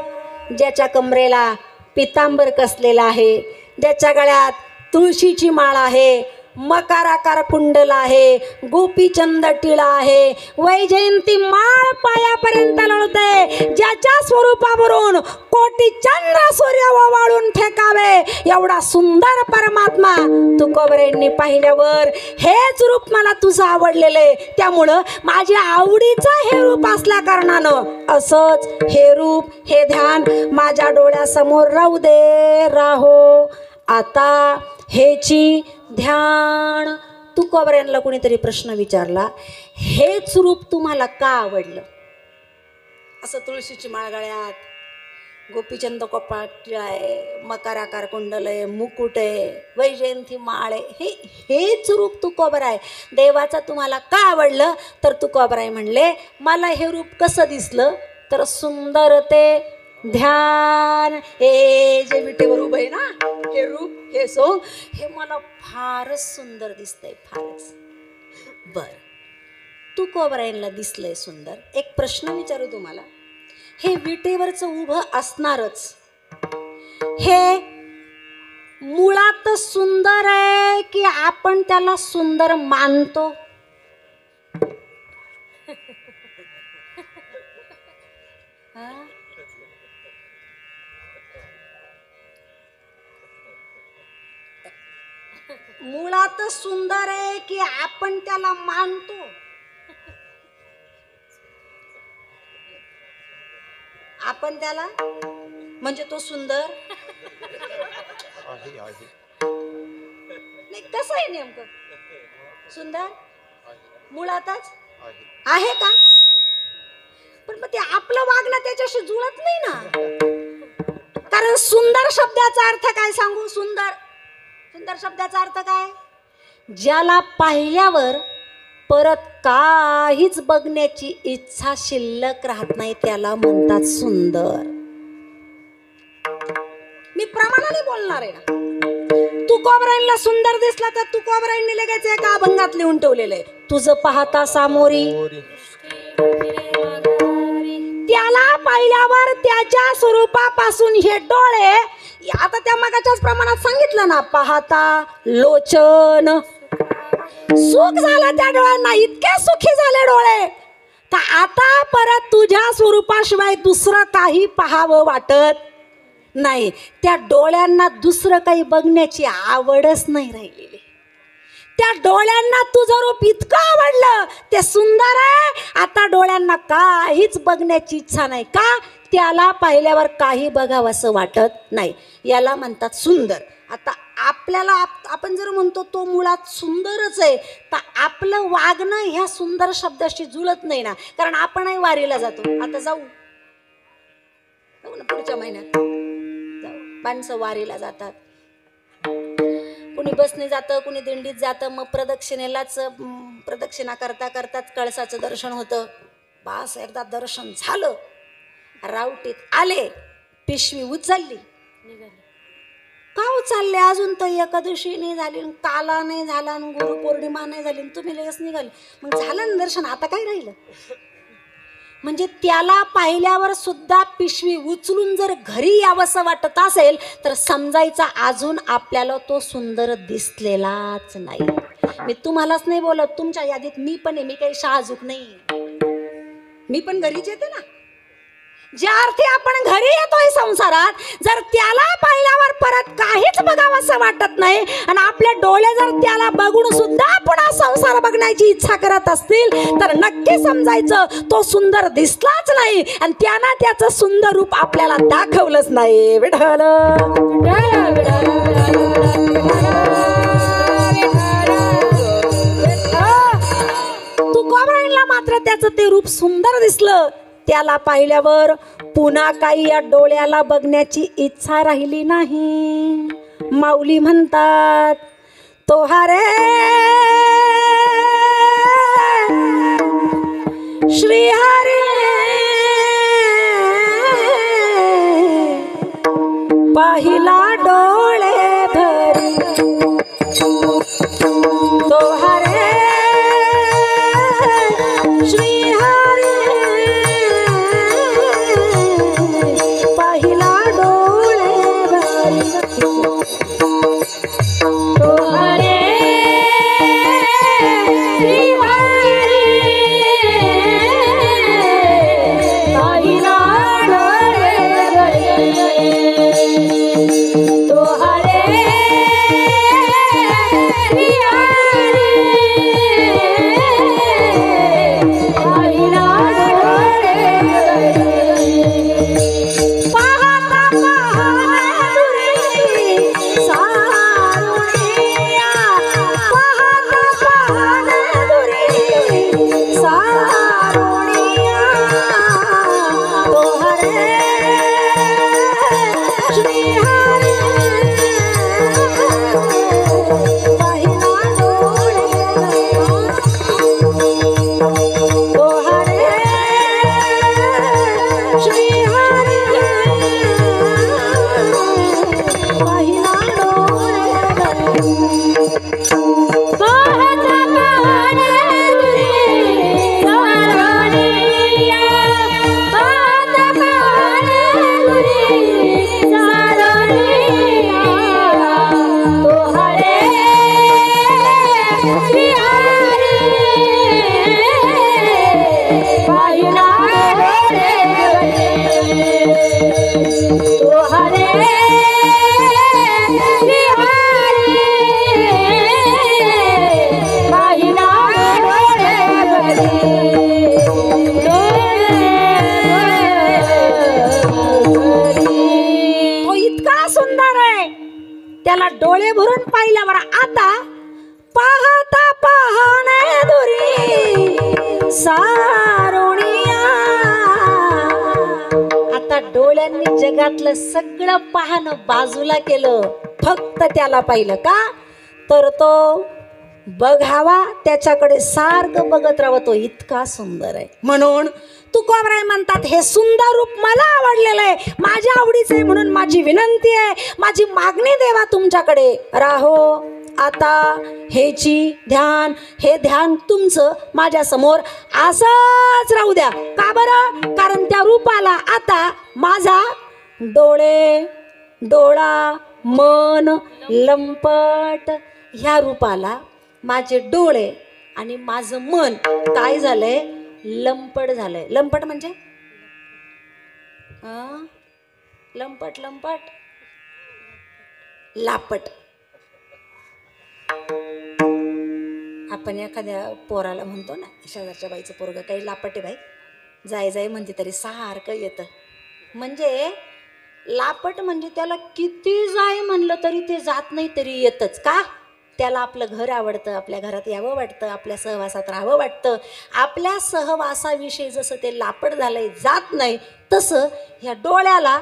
ज्याच्या कमरेला पितांबर कसलेला आहे, ज्याच्या गळ्यात तुळशीची माळ आहे, मकाराकार कुंडल आहे, गोपीचंद टिळा आहे, वैजयंती माळ पायापर्यंत लोळते, ज्याच्या स्वरूपावरून कोटी चंद्र सूर्य ओवाळून फेकावे एवढा सुंदर परमात्मा तुकोबरायांनी पाहिल्यावर हेच रूप मला तुझं आवडलेलं आहे. त्यामुळं माझ्या आवडीचं हे रूप असल्या कारणानं असंच हे रूप हे ध्यान माझ्या डोळ्यासमोर राहू दे. राहो आता हेची ध्यान तुकोबऱ्यांना कोणीतरी प्रश्न विचारला, हेच रूप तुम्हाला का आवडलं? असं तुळशीची माळ गळ्यात, गोपीचंद कपाट आहे, मकराकार कुंडल आहे, मुकुट आहे, वैजयंती माळ आहे, हेच रूप तुकोबरा आहे. देवाचा तुम्हाला का आवडलं? तर तुकोबराय म्हणले, मला हे रूप कसं दिसलं तर सुंदर ते ध्यान, हे जे विटेवर उभं आहे ना, हे रूप, हे सोंग, हे मला फारच सुंदर दिसतंय, फारच. बर, तुकोबरायांना दिसलंय सुंदर. एक प्रश्न विचारू तुम्हाला, हे विटेवरचं उभं असणारच, हे मुळात सुंदर आहे की आपण त्याला सुंदर मानतो? मुळात सुंदर आहे की आपण त्याला मानतो? आपण त्याला म्हणजे तो सुंदर नाही, कसं आहे नेमकं? सुंदर मुळातच आहे का? पण मग ते आपलं वागणं त्याच्याशी जुळत नाही ना. कारण सुंदर शब्दाचा अर्थ काय सांगू? सुंदर, सुंदर शब्दाचा अर्थ काय? ज्याला पाहिल्यावर परत काहीच बघण्याची इच्छा शिल्लक राहत नाही, त्याला म्हणतात सुंदर. मी प्रमाणाने बोलणार आहे ना. तुकोबरायांना सुंदर दिसला तर तुकोबरायांनी लगेच एका अभंगात लिहून ठेवलेलं आहे, तुझं पाहता सामोरी त्याला पाहिल्यावर त्याच्या स्वरूपापासून हे डोळे, आता त्या मगाच्याच प्रमाणात सांगितलं ना, पाहता लोचन, सुख झालं त्या डोळ्यांना, इतके सुखी झाले डोळे तर आता परत तुझ्या स्वरूपाशिवाय दुसरं काही पाहावं वाटत नाही. त्या डोळ्यांना दुसरं काही बघण्याची आवडच नाही राहिलेली. त्या डोळ्यांना तुझं रूप इतकं आवडलं, ते सुंदर आहे, आता डोळ्यांना काहीच बघण्याची इच्छा नाही. का? त्याला पाहिल्यावर काही बघावंसं वाटत नाही. याला म्हणतात सुंदर. आता आपल्याला आपण जर म्हणतो तो मुळात सुंदरच आहे, तर आपलं वागणं ह्या सुंदर शब्दाशी जुळत नाही ना. कारण आपणही वारीला जातो. आता जाऊ ना, पुढच्या महिन्यात जाऊ. माणसं वारीला जातात, कुणी बसने जातं, कुणी दिंडीत जातं. मग प्रदक्षिणा करता करताच कळसाचं दर्शन होतं. बास, एकदा दर्शन झालं, रावटीत आले, पिशवी उचलली, का उचलले? अजून तर एकादशी नाही झाली, काला नाही झाला, गुरुपौर्णिमा नाही झाली, तुम्ही लगेच निघाले. मग झालं ना दर्शन, आता काय राहिलं? म्हणजे त्याला पाहिल्यावर सुद्धा पिशवी उचलून जर घरी यावंसं वाटत असेल तर समजायचा अजून आपल्याला तो सुंदर दिसलेलाच नाही. मी तुम्हालाच नाही बोलत, तुमच्या यादीत मी पण आहे. मी काही शहाजूक नाही, मी पण घरीच येते ना. ज्या अर्थी आपण घरी येतोय संसारात, जर त्याला पाहिल्यावर परत काहीच बघावंसं वाटत नाही आणि आपले डोळे जर त्याला बघून सुद्धा पुन्हा संसार बघण्याची इच्छा करत असतील तर नक्की समजायचं तो सुंदर दिसलाच नाही आणि त्यानं त्याचं सुंदर रूप आपल्याला दाखवलंच नाही. विठ्ठल तुकोबरायांना मात्र त्याचं ते रूप सुंदर दिसलं. त्याला पाहिल्यावर पुन्हा काही या डोळ्याला बघण्याची इच्छा राहिली नाही. माऊली म्हणतात, तोहारे श्री हरे पाहिला डोळे भरी, तोहारे श्री तो हरे त्याला डोळे भरून पाहिल्यावर आता पाहता पाहणे दुरी सारुणिया, आता डोळ्यांनी जगातलं सगळं पाहणं बाजूला केलं, फक्त त्याला पाहिलं. का तर तो बघावा, त्याच्याकडे सारखं बघत राहावं, तो इतका सुंदर आहे. म्हणून तुकोबराय म्हणतात हे सुंदर रूप मला आवडलेलं आहे, माझ्या आवडीचं आहे, म्हणून माझी विनंती आहे, माझी मागणी देवा तुमच्याकडे. राहो आता हेची ध्यान, हे ध्यान तुमचं माझ्या समोर असंच राहू द्या. का बरं? कारण त्या रूपाला आता माझा डोळा मन लंपट, ह्या रूपाला माझे डोळे आणि माझं मन काय झालंय? लंपट झालंय. लंपट म्हणजे लंपट लापट. आपण एखाद्या पोराला म्हणतो ना, शेजारच्या बाईचं पोरग काही लापट आहे बाई, जाय म्हणते तरी सारखं येतं. म्हणजे लापट म्हणजे त्याला किती जाय म्हणलं तरी ते जात नाही, तरी येतच. का? त्याला आपलं घर आवडतं, आपल्या घरात यावं वाटतं, आपल्या सहवासात राहावं वाटतं. आपल्या सहवासाविषयी जसं ते लापट झालंय, जात नाही, तसं ह्या डोळ्याला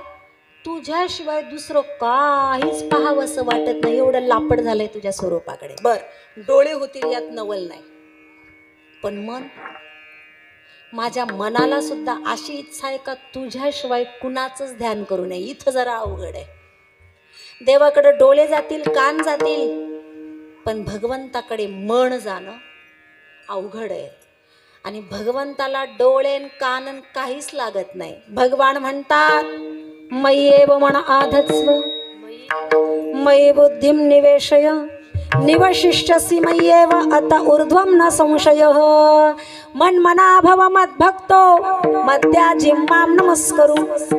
तुझ्याशिवाय दुसरं काहीच पाहावंसं वाटत नाही, एवढं लापट झालंय तुझ्या स्वरूपाकडे. बर, डोळे होतील यात नवल नाही, पण मन, माझ्या मनाला सुद्धा अशी इच्छा आहे का तुझ्याशिवाय कुणाचंच ध्यान करू नये. इथं जरा अवघड आहे. देवाकडे डोळे जातील, कान जातील, पण भगवंताकडे मन जाणं अवघड आहे. आणि भगवंताला डोळे कान काहीच लागत नाही. भगवान म्हणतात मय्येव मन आधत्स्व मयि बुद्धिं निवेशय निवशिष्यसि मय्येव अत ऊर्ध्वं न संशयः. मन्मना भव मद्भक्तो मद्याजिं मां नमस्करु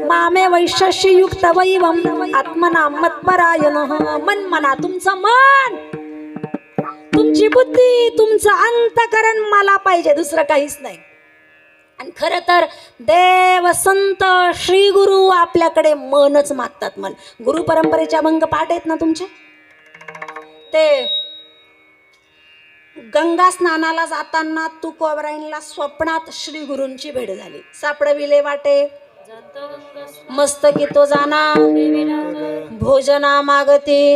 मामे वैश्यसि युक्तवैवं आत्मना मत्परायणः. मन्मना, तुमचं मन, तुमची बुद्धी, तुमचं अंतकरण मला पाहिजे, दुसरं काहीच नाही. आणि खरं तर देव संत श्री गुरु आपल्याकडे मनच मागतात. मन, गुरु परंपरेचे अभंग पाठ आहेत ना तुमचे, ते गंगा स्नानाला जाताना तुकोबराईंना स्वप्नात श्री गुरूंची भेट झाली. सापडविले वाटे मस्तकी तो जाना भोजना मागते.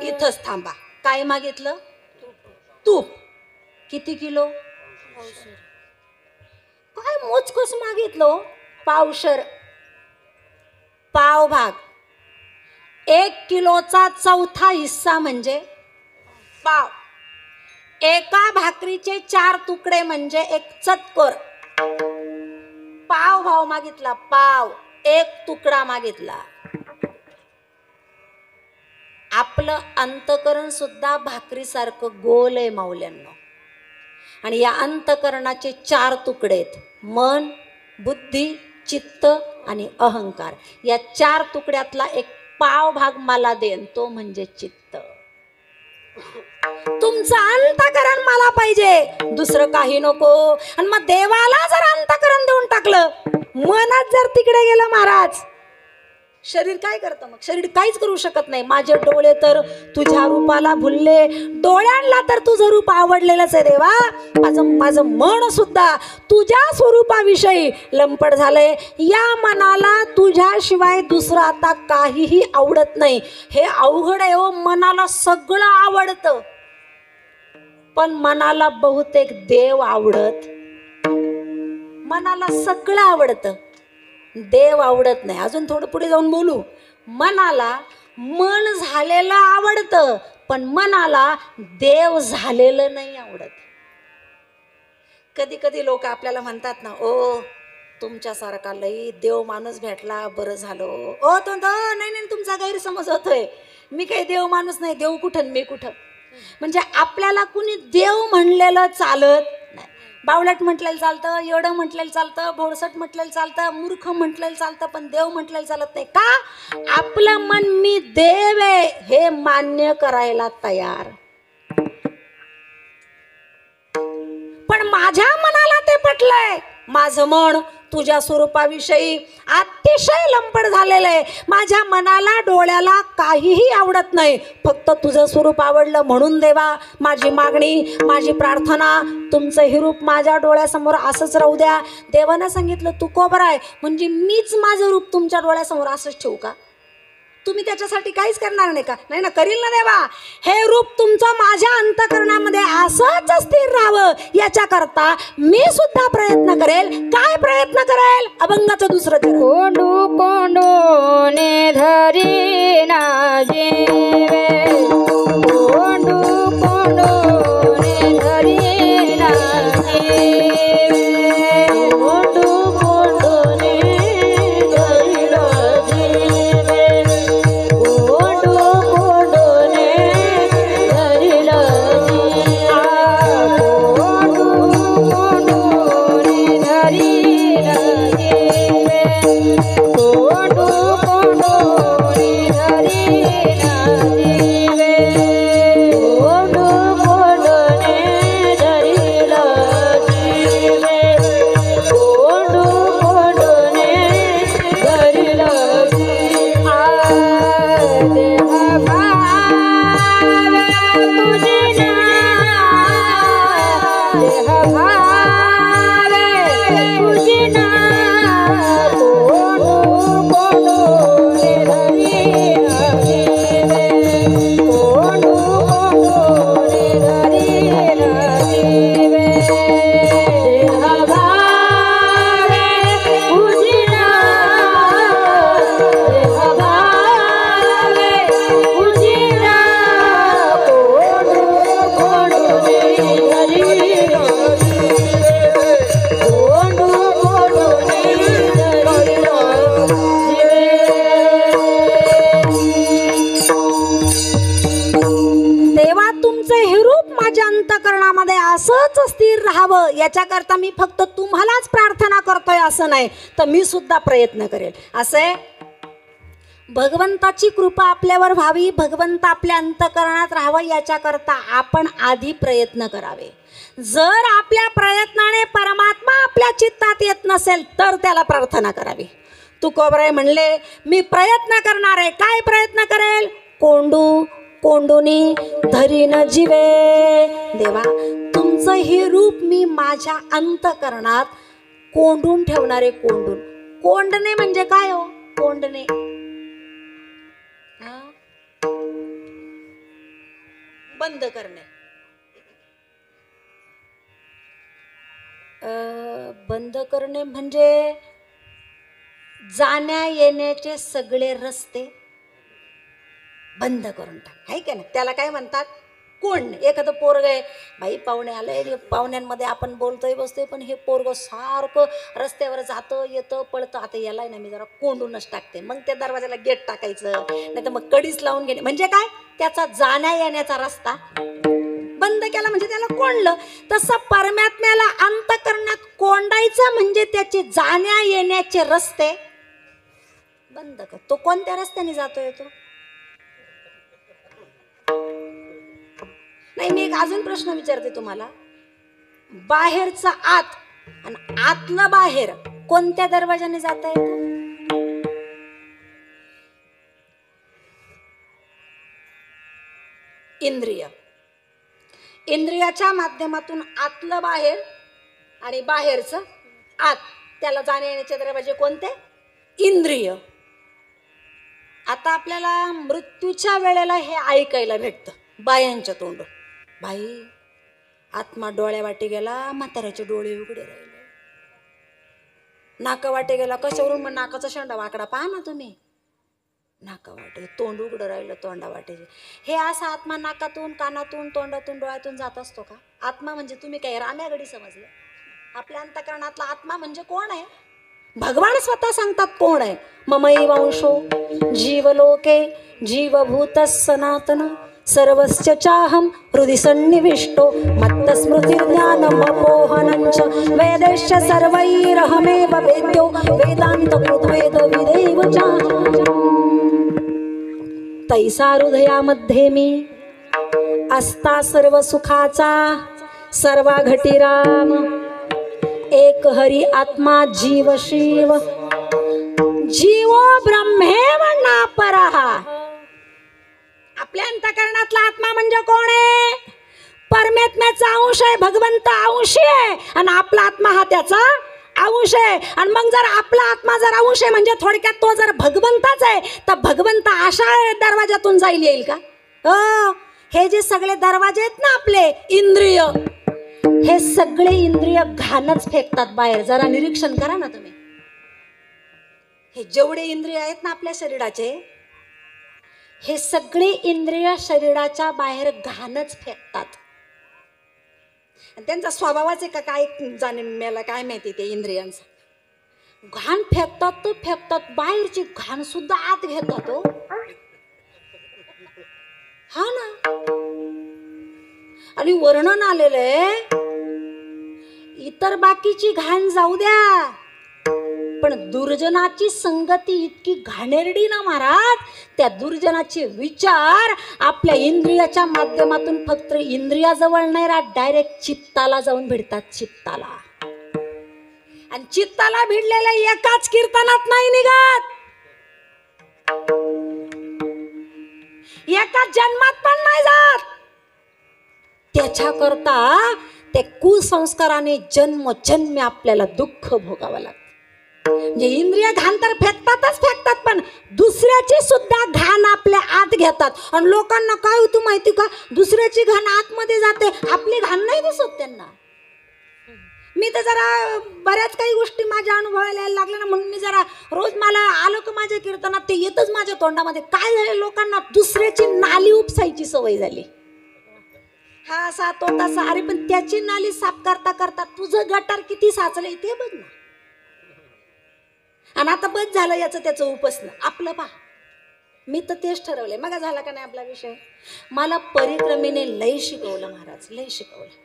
इथंच थांबा. काय मागितलं? तूप. किती किलो? काय मोजकच मागितलं? पावशर, पाव भाग. 1 किलोचा चौथा हिस्सा म्हणजे पाव. एका भाकरीचे 4 तुकडे म्हणजे एक चतकोर. पाव भाव मागितला, पाव. 1 तुकडा मागितला. आपलं अंतकरण सुद्धा भाकरीसारखं गोल आहे माऊल्यांनो. आणि या अंतकरणाचे 4 तुकडे आहेत: मन, बुद्धी, चित्त आणि अहंकार. या 4 तुकड्यातला एक पाव भाग मला देन, तो म्हणजे चित्त. तुमचं अंतकरण मला पाहिजे, दुसरं काही नको. आणि मग देवाला जर अंतकरण देऊन टाकलं, मनच जर तिकडे गेलं महाराज, शरीर काय करतं? मग शरीर काहीच करू शकत नाही. माझे डोळे तर तुझ्या रूपाला भुलले, डोळ्यांना तर तुझं रूप आवडलेलंच आहे देवा. माझं मन सुद्धा तुझ्या स्वरूपाविषयी लंपट झालंय. या मनाला तुझ्याशिवाय दुसरं आता काहीही आवडत नाही. हे अवघड आहे हो. मनाला सगळं आवडतं, पण मनाला बहुतेक देव आवडत, मनाला सगळं आवडतं, देव आवडत नाही. अजून थोडं पुढे जाऊन बोलू. मनाला मन झालेलं आवडतं, पण मनाला देव झालेलं नाही आवडत. कधी कधी लोक आपल्याला म्हणतात ना, ओ तुमच्यासारखा लई देव माणूस भेटला, बरं झालं. ओ तो नाही, तुमचा गैरसमज होतोय. मी काही देव माणूस नाही, देव कुठं मी कुठं. म्हणजे आपल्याला कुणी देव म्हणलेलं चालत नाही. बावलट म्हटलेलं चालतं, येडं म्हटलेलं चालतं, भोळसट म्हटलेलं चालतं, मूर्ख म्हटलेलं चालतं, पण देव म्हटलेलं चालत नाही. का? आपलं मन मी देव आहे हे मान्य करायला तयार. पण माझ्या मनाला ते पटलंय. माझं मन तुझ्या स्वरूपाविषयी अति अतिशय लंपट झालेलं आहे. माझ्या मनाला डोळ्याला काहीही आवडत नाही. फक्त तुझं स्वरूप आवडलं म्हणून देवा माझी मागणी, माझी प्रार्थना, तुमचं हे रूप माझ्या डोळ्यासमोर असंच राहू द्या. देवानं सांगितलं तू कोबरा आहे म्हणजे मीच माझं रूप तुमच्या डोळ्यासमोर असंच ठेवू का? तुम्ही त्याच्यासाठी काहीच करणार नाही का? नाही ना, करील ना देवा. हे रूप तुमचं माझ्या अंतःकरणामध्ये असंच स्थिर राहावं याच्याकरता मी सुद्धा प्रयत्न करेल. काय प्रयत्न करेल? अभंगाचं दुसरं चरण. कोंडू कोंडूने धरी ना जीवे, कोंडू कोंडूने धरी ना जीवे, कोंडू कोंडूने धरी ना जीवे, कोंडू कोंडूने धरी ना जीवे, कोंडू कोंडूने धरी ना जीवे, कोंडू कोंडूने धरी ना जीवे, कोंडू कोंडूने धरी ना जीवे, कोंडू कोंडूने धरी ना जीवे. देह भावे तुझे ना, देह भावे तुझे ना, कोंडू कोंडूने धरी ना जीवे, कोंडू कोंडूने धरी ना जीवे. देह भावे तुझे ना, देह भावे तुझे ना, कोंडू कोंडूने धरी ना जीवे, कोंडू कोंडूने धरी ना जीवे. देवा तुमचं हे रूप माझ्या अंतःकरणामध्ये असंच स्थिर राहावं याच्याकरता मी फक्त तुम्हालाच प्रार्थना करतोय असं नाही, तर मी सुद्धा प्रयत्न करेल. असे भगवंताची कृपा आपल्यावर व्हावी, भगवंत आपल्या अंतःकरणात राहावं याच्याकरता आपण आधी प्रयत्न करावे. जर आपल्या प्रयत्नाने परमात्मा आपल्या चित्तात येत नसेल तर त्याला प्रार्थना करावी. तुकोबराय म्हणले मी प्रयत्न करणार आहे. काय प्रयत्न करेल? कोंडू कोंडूनी धरीन जीवे. देवा तुमचं हे रूप मी माझ्या अंतःकरणात कोंडून ठेवणारे. कोंडून, कोंडणे म्हणजे काय हो? कोंडणे बंद करणे. बंद करणे म्हणजे जाण्या येण्याचे सगळे रस्ते बंद करून टाक, आहे का नाही? त्याला काय म्हणतात? कोंड. एखादं पोरग आहे, बाई पाहुणे आले, पाहुण्यांमध्ये आपण बोलतोय बसतोय, पण हे पोरग सारखं रस्त्यावर जातं येतं पळतं. आता याला ना मी जरा कोंडूनच टाकते. मग त्या दरवाजाला गेट टाकायचं, नाही तर मग कडीच लावून घेणे. म्हणजे काय? त्याचा जाण्या येण्याचा रस्ता बंद केला म्हणजे त्याला कोंडलं. तसं परमात्म्याला अंतःकरणात कोंडायचं म्हणजे त्याचे जाण्या येण्याचे रस्ते बंद कर. तो कोणत्या रस्त्याने जातोय? तो नाही. मी एक अजून प्रश्न विचारते तुम्हाला. बाहेरचा आत आणि आतलं बाहेर कोणत्या दरवाजाने जाता येतं? इंद्रिय. इंद्रियाच्या माध्यमातून आतलं बाहेर आणि बाहेरचं आत, त्याला जाण्या येण्याचे दरवाजे कोणते? इंद्रिय. आता आपल्याला मृत्यूच्या वेळेला हे ऐकायला भेटतं बायांच्या तोंडून. बाई आत्मा डोळ्या वाटे गेला, म्हाताऱ्याचे डोळे उघडे राहिले. नाका वाटे गेला. कशावरून? मग नाकाचा शेंडा वाकडा पहा ना तुम्ही. नाका वाटे, तोंड उघडं राहिलं तोंडा वाटेचे. हे असा आत्मा नाकातून कानातून तोंडातून डोळ्यातून जात असतो का? आत्मा म्हणजे तुम्ही काय राम्यागडी समजले? आपल्या अंतःकरणातला आत्मा म्हणजे कोण आहे? भगवान स्वतः सांगतात कोण आहे. ममैवांशो जीवलोके जीवभूत सनातन सर्वस्य चाहम हृदि सन्निविष्टो मत्तस्मृतिर्ज्ञानमपोहनं च वेदैश्च सर्वैरहमेव वेद्यो वेदान्तकृद्वेद विदेव चाहम्. तैसा हृदयामध्ये मी असता सर्व सुखाचा सर्वा घटी राम. एक हरी आत्मा जीव शिव जीवो ब्रह्मेव नापरः. आपल्या अंतःकरणातला आत्मा म्हणजे कोण आहे? परमात्म्याचा अंश आहे, भगवंत अंशी आहे आणि आपला आत्मा हा त्याचा अंश आहे. आणि मग जर आपला आत्मा जर अंश आहे म्हणजे थोडक्यात तो जर भगवंताच आहे तर भगवंत अशा दरवाजातून जाईल येईल का? हे जे सगळे दरवाजे आहेत ना आपले इंद्रिय, हे सगळे इंद्रिय घाणच फेकतात बाहेर. जरा निरीक्षण करा ना तुम्ही. हे जेवढे इंद्रिय आहेत ना आपल्या शरीराचे, हे सगळे इंद्रिय शरीराच्या बाहेर घाणच फेकतात. त्यांचा स्वभावाच आहे का काय जाणे मला काय माहिती ते इंद्रियांचं. घाण फेकतात तर फेकतात, बाहेरची घाण सुद्धा आत घेतात. हो हा ना. आणि वर्णन आलेलं आहे, इतर बाकीची घाण जाऊ द्या पण दुर्जनाची संगती इतकी घाणेरडी ना महाराज, त्या दुर्जनाचे विचार आपल्या इंद्रियाच्या माध्यमातून फक्त इंद्रियाजवळ नाही राहत, डायरेक्ट चित्ताला जाऊन भिडतात. चित्ताला. आणि चित्ताला भिडलेल्या एकाच कीर्तनात नाही निघत, एकाच जन्मात पण नाही जात. त्याच्याकरता ते कुसंस्काराने जन्मजन्मी आपल्याला दुःख भोगावं लागतं. म्हणजे इंद्रिय घाण तर फेकतातच फेकतात पण दुसऱ्याची सुद्धा घाण आपल्या आत घेतात. आणि लोकांना काय होतं माहिती का, दुसऱ्याची घाण आतमध्ये जाते, आपली घाण नाही दिसत त्यांना. मी तर जरा बऱ्याच काही गोष्टी माझ्या अनुभवायला यायला लागल्या ना, म्हणून मी जरा रोज मला आलं का माझ्या कीर्तनात ते येतच माझ्या तोंडामध्ये. काय झालं, लोकांना दुसऱ्याची नाली उपसायची सवय झाली. हा असा तो तसा, अरे पण त्याची नाली साफ करता करता तुझं गटार किती साचलंय ते बघ ना. आणि आता बस झालं याचं त्याचं उपसणं, आपलं पहा. मी तर तेच ठरवलंय. मग झाला का नाही आपला विषय. मला परिक्रमेने लय शिकवलं महाराज, लय शिकवलं.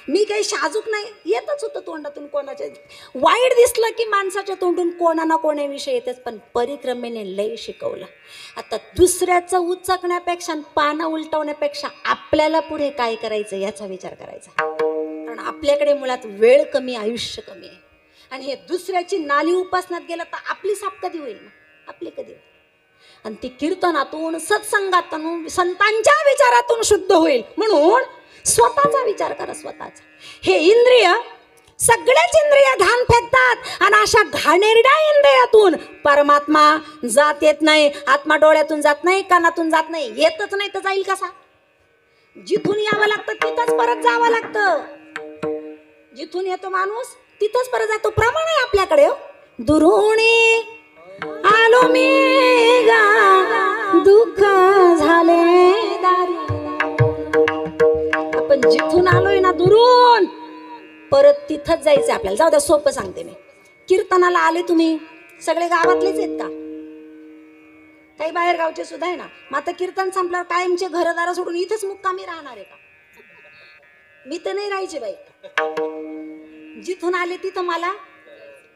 मी काही शाजूक नाही, येतच होतं तोंडातून कोणाच्या. वाईट दिसलं की माणसाच्या तोंडून कोणा ना कोणाविषयी येतेच, पण परिक्रमेने लय शिकवलं. आता दुसऱ्याचं उचकण्यापेक्षा पानं उलटवण्यापेक्षा आपल्याला पुढे काय करायचं याचा विचार करायचा. कारण आपल्याकडे मुळात वेळ कमी, आयुष्य कमी आहे. आणि हे दुसऱ्याची नाली उपासण्यात गेलं तर आपली साफ कधी होईल ना, आपली कधी होईल. आणि ती कीर्तनातून, सत्संगातून, संतांच्या विचारातून शुद्ध होईल. म्हणून स्वतःचा विचार करा, स्वतःचा. हे इंद्रिय, सगळेच इंद्रिय घाण फेकतात आणि अशा घाणेरड्या इंद्रियातून परमात्मा जात येत नाही. आत्मा डोळ्यातून जात नाही, कानातून जात नाही, येतच नाही तर जाईल कसा. जिथून यावं लागतं तिथंच परत जावं लागतं. जिथून येतो माणूस तिथंच परत जातो. प्रमाण आहे आपल्याकडे. दुरुणी आलो मी गा, दुःख झाले दारी. आपण जिथून आलोय ना दुरून, परत तिथंच जायचं आपल्याला. जाऊ द्या, सोपं सांगते मी. कीर्तनाला आले तुम्ही, सगळे गावातलेच आहेत का? काही बाहेर गावचे सुद्धा आहे ना. मग आता कीर्तन संपल्यावर कायमचे घरदारा सोडून इथंच मुक्कामी राहणार आहे का? मी तर नाही राहायचे बाई. जिथून आले तिथं मला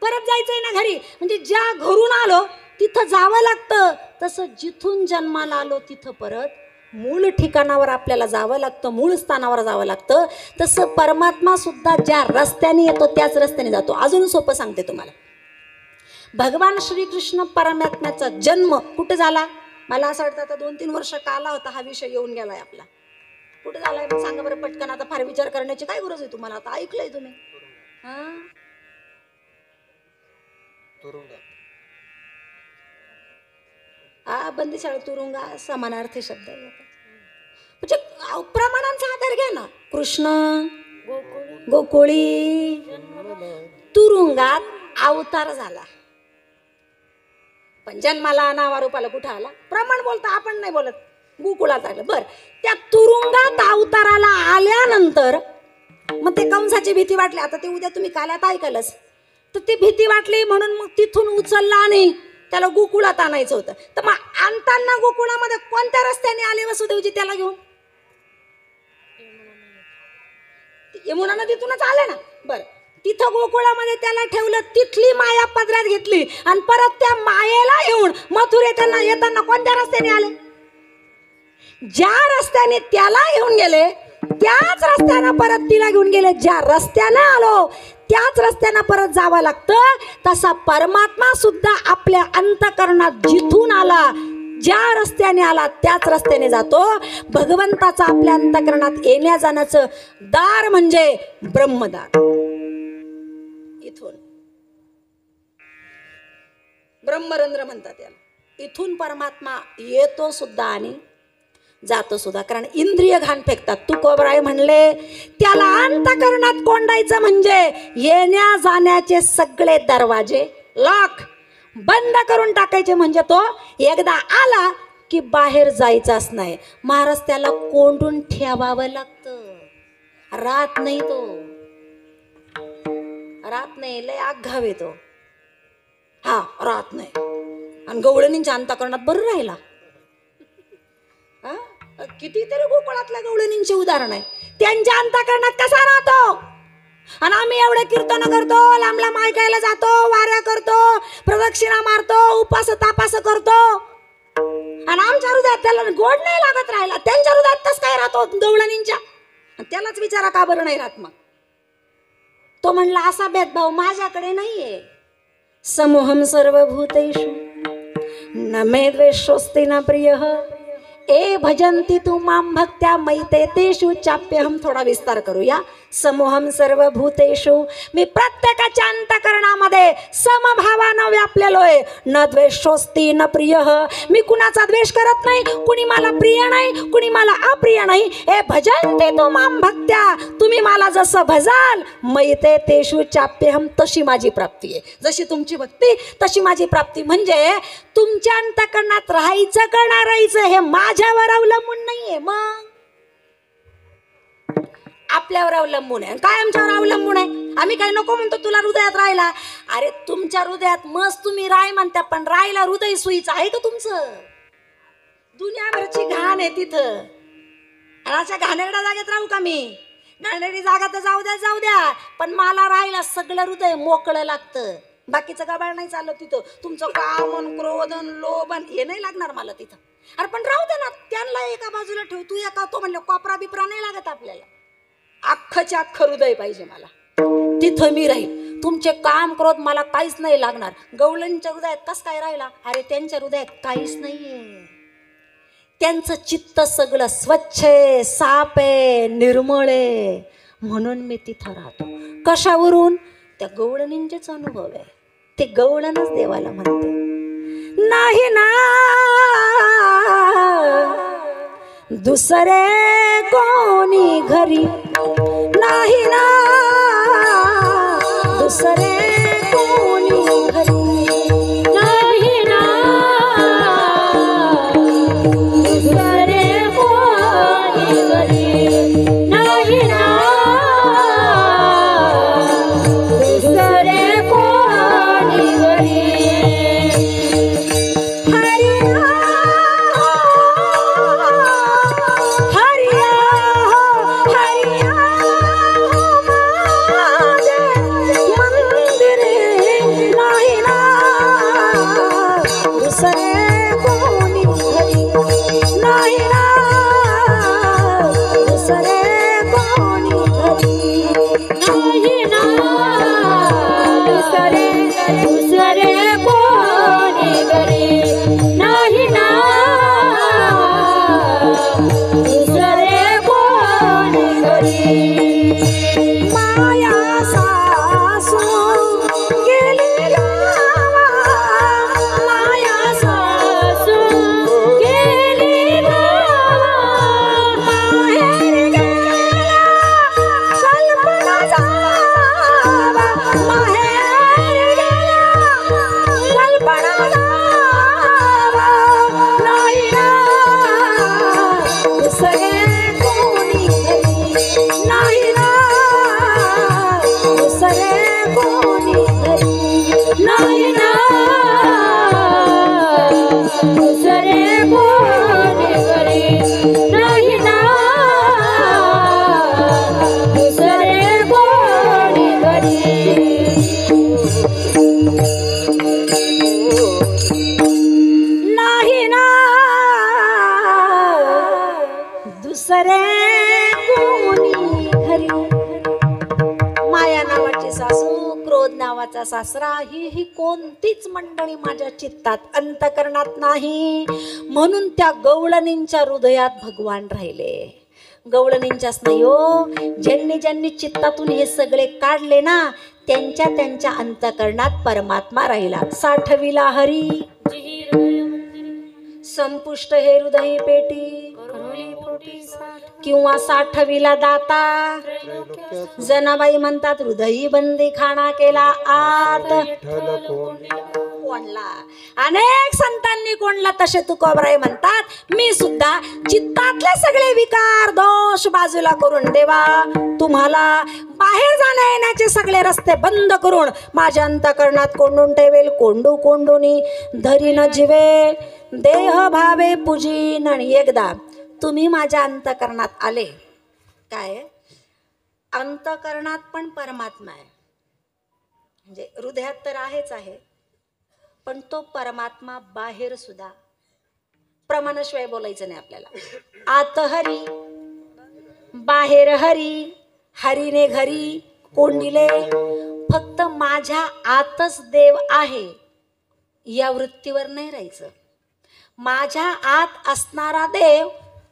परत जायचंय ना घरी. म्हणजे ज्या घरून आलो तिथं जावं लागतं, तसं जिथून जन्माला आलो तिथं परत मूळ ठिकाणावर आपल्याला जावं लागतं, मूळ स्थानावर जावं लागतं. तसं परमात्मा सुद्धा ज्या रस्त्याने येतो त्याच रस्त्याने जातो. अजून सोपं सांगते तुम्हाला. भगवान श्रीकृष्ण परमात्म्याचा जन्म कुठे झाला? मला असं वाटतं आता 2-3 वर्ष काला होता हा विषय येऊन गेलाय आपला. कुठे झालाय मग सांगा बरं पटकन. आता फार विचार करण्याची काय गरज आहे तुम्हाला? आता ऐकलंय तुम्ही. बंदीशाळा तुरुंगा समानार्थी शब्द म्हणजे प्रमाणांचा आधार घ्या ना. कृष्ण गोकुळी तुरुंगात अवतार झाला, पण जन्माला नावारूपाला कुठं आला? प्रमाण बोलता, आपण नाही बोलत. गोकुळात आलं. बर, त्या तुरुंगात अवताराला आल्यानंतर मग ते कंसाची भीती वाटली. आता ते उद्या तुम्ही काल्यात ऐकालच, तर ती भीती वाटली म्हणून मग तिथून उचलला आणि त्याला गोकुळात आणायचं होतं. तर मग आणताना गोकुळामध्ये कोणत्या रस्त्याने आले वसुदेवजी त्याला घेऊन? यमुना नदीतूनच आले ना. बरं, तिथं गोकुळामध्ये त्याला ठेवलं, तिथली माया पदरात घेतली आणि परत त्या मायेला येऊन मथुरेत येताना कोणत्या रस्त्याने आले? ज्या रस्त्याने त्याला घेऊन गेले त्याच रस्त्यानं परत तिला घेऊन गेले. ज्या रस्त्यानं आलो त्याच रस्त्यानं परत जावं लागतं. तसा परमात्मा सुद्धा आपल्या अंतःकरणात जिथून आला, ज्या रस्त्याने आला त्याच रस्त्याने जातो. भगवंताचा आपल्या अंतःकरणात येण्या जाण्याचं दार म्हणजे ब्रह्मदार. इथून ब्रह्मरंध्र म्हणतात याला. इथून परमात्मा येतो सुद्धा आणि जातो सुद्धा. कारण इंद्रिय घाण फेकतात. तुकोबराय म्हणले त्याला अंतःकरणात कोंडायचं म्हणजे येण्या जाण्याचे सगळे दरवाजे लॉक बंद करून टाकायचे. म्हणजे तो एकदा आला की बाहेर जायचाच नाही. महाराज त्याला कोंडून ठेवावं लागतं. राहत नाही तो, राहत नाही. लय आघाव येतो. हा राहत नाही. आणि गवळणींच्या अंतःकरणात बरं राहिला. कितीतरी गोकुळातल्या गवळणींची उदाहरण आहे. त्यांच्या अंतःकरणात कसा राहतो. आणि आम्ही एवढे कीर्तन करतो, लांब लांब ऐकायला जातो, वाऱ्या करतो, प्रदक्षिणा मारतो, उपास तापास करतो, आणि आमच्या हृदयात त्याला गोड नाही लागत राहिला. त्यांच्या हृदयात तस काय राहतो गवळणींच्या. त्यालाच विचारा का बरं नाही राहत. मग तो म्हणला असा भेदभाव माझ्याकडे नाहीये. समूहम सर्वभूतेषु न मे द्वेषोस्ति न प्रियः ए भजन्ति तु मां भक्त्या मैते तेषु चाप्यहम. थोडा विस्तार करूया. समूहम सर्वभूतेषु, मी प्रत्येकाच्या अंतःकरणामध्ये समभावानं व्यापलेलो आहे. न द्वेषोस्ति न प्रियः, मी कुणाचा द्वेष करत नाही, कुणी मला प्रिय नाही, कुणी मला अप्रिय नाही. ए भजन्ति तु मां भक्त्या, तुम्ही मला जसं भजाल मैते तेषु चाप्यहम, तशी माझी प्राप्ती आहे. जशी तुमची भक्ती तशी माझी प्राप्ती. म्हणजे तुमच्या अंतःकरणात राहायचं का नाही राहायचं हे माझ्यावर अवलंबून नाहीये. मग आपल्यावर अवलंबून आहे. काय आमच्यावर अवलंबून आहे. आम्ही काय नको म्हणतो तुला हृदयात राहायला. अरे तुमच्या हृदयात मस्त तुम्ही राय म्हणता, पण राहायला हृदय सोयीचं आहे का तुमचं. दुनियाभरची घाण आहे तिथं. अशा घाणेरड्या जागेत राहू का मी. घाणेरडी जागा तर जाऊ द्या, पण मला राहायला सगळं हृदय मोकळं लागतं. बाकीचं गबाळ नाही चालत तिथं. तुमचं कामन क्रोधन लोभन हे नाही लागणार मला तिथं. अरे पण राहू दे ना, त्यांना एका बाजूला ठेव, तू एका. तो म्हणलं कोपरा बिपरा नाही लागत आपल्याला. अख्खच्या अख्खं हृदय पाहिजे मला. तिथं मी राहील. तुमचे काम क्रोध मला काहीच नाही लागणार. गवळणीच्या हृदयात कस काय राहिला. अरे त्यांच्या हृदयात काहीच नाहीये. त्यांचं चित्त सगळं स्वच्छ आहे, साफ आहे, निर्मळ आहे. म्हणून मी तिथं राहतो. कशावरून. त्या गवळणींचेच अनुभव आहे. ते गवळणच देवाला म्हणते. नाही ना दुसरे कोणी घरी, नाही ना दुसरे कोणी घरी, नाही ना दुसरे कोणी घरी, नाही ना दुसरे कोणी घरी. दुसरे माझा सासरा ही कोणतीच मंडळी माझ्या चित्तात अंतकरणात नाही. म्हणून त्या गवळणींच्या हृदयात भगवान राहिले. गवळणींच्याच नाही हो, ज्यांनी ज्यांनी चित्तातून हे सगळे काढले ना त्यांच्या त्यांच्या अंतकरणात परमात्मा राहिला. साठविला हरी संपुष्ट हे हृदय पेटी किंवा साठविला दाता. जनाबाई म्हणतात हृदयी बंदी खाना केला आत कोणला. अनेक संतांनी कोणला तसे तुकोबराय म्हणतात मी सुद्धा चित्तातले सगळे विकार दोष बाजूला करून देवा तुम्हाला बाहेर जाण्या येण्याचे सगळे रस्ते बंद करून माझ्या अंतकरणात कोंडून ठेवेल. कोंडू कोंडूनी धरीन जीवे देह भावे पूजीन. आणि एकदा तुम्ही माझ्या अंतकरणात आले काय अंतकरणात पण परमात्मा आहे. म्हणजे हृदयात तर आहेच आहे पण तो परमात्मा बाहेर सुद्धा. प्रमाणाशिवाय बोलायचं नाही आपल्याला. आत हरी बाहेर हरी हरीने घरी कोंडिले. फक्त माझ्या आतच देव आहे या वृत्तीवर नाही राहायचं. माझ्या आत असणारा देव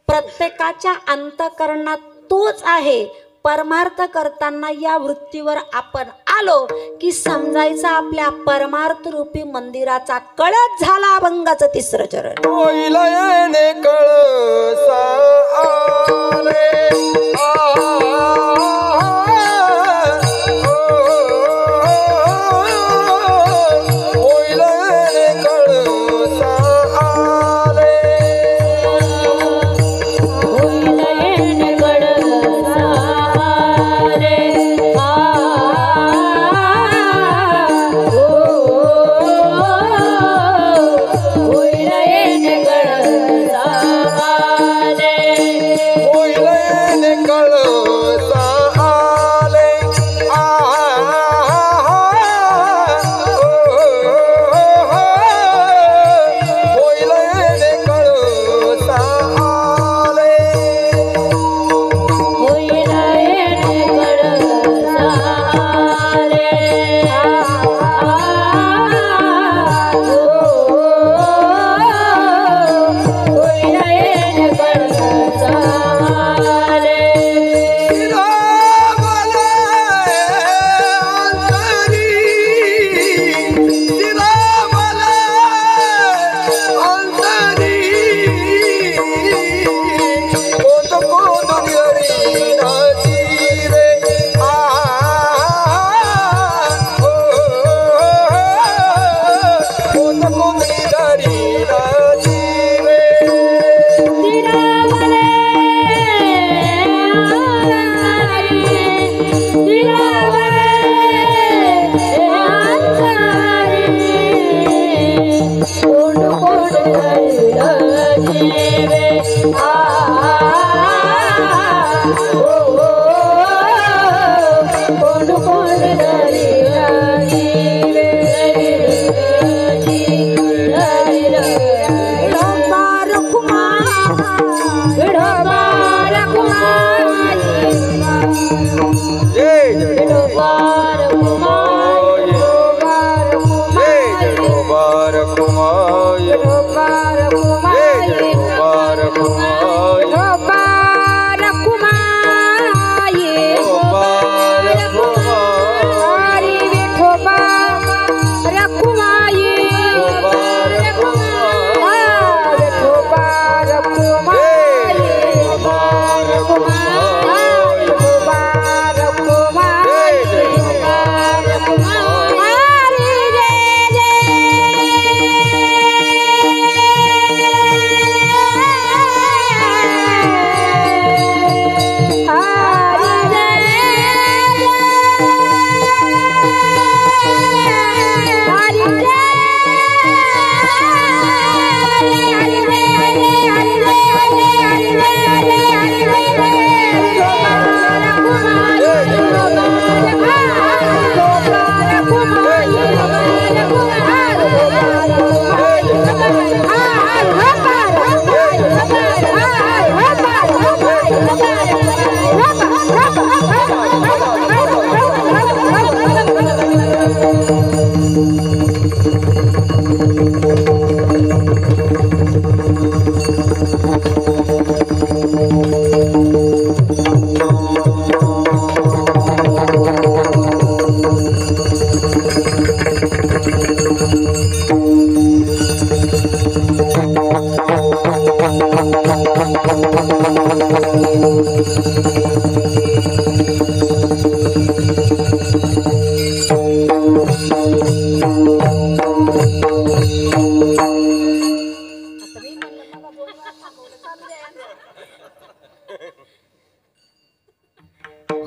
प्रत्येकाच्या अंतकरणात तोच आहे. परमार्थ करताना या वृत्तीवर आपण आलो की समजायचं आपल्या परमार्थ रूपी मंदिराचा कळस झाला. अभंगाचं तिसरं चरण.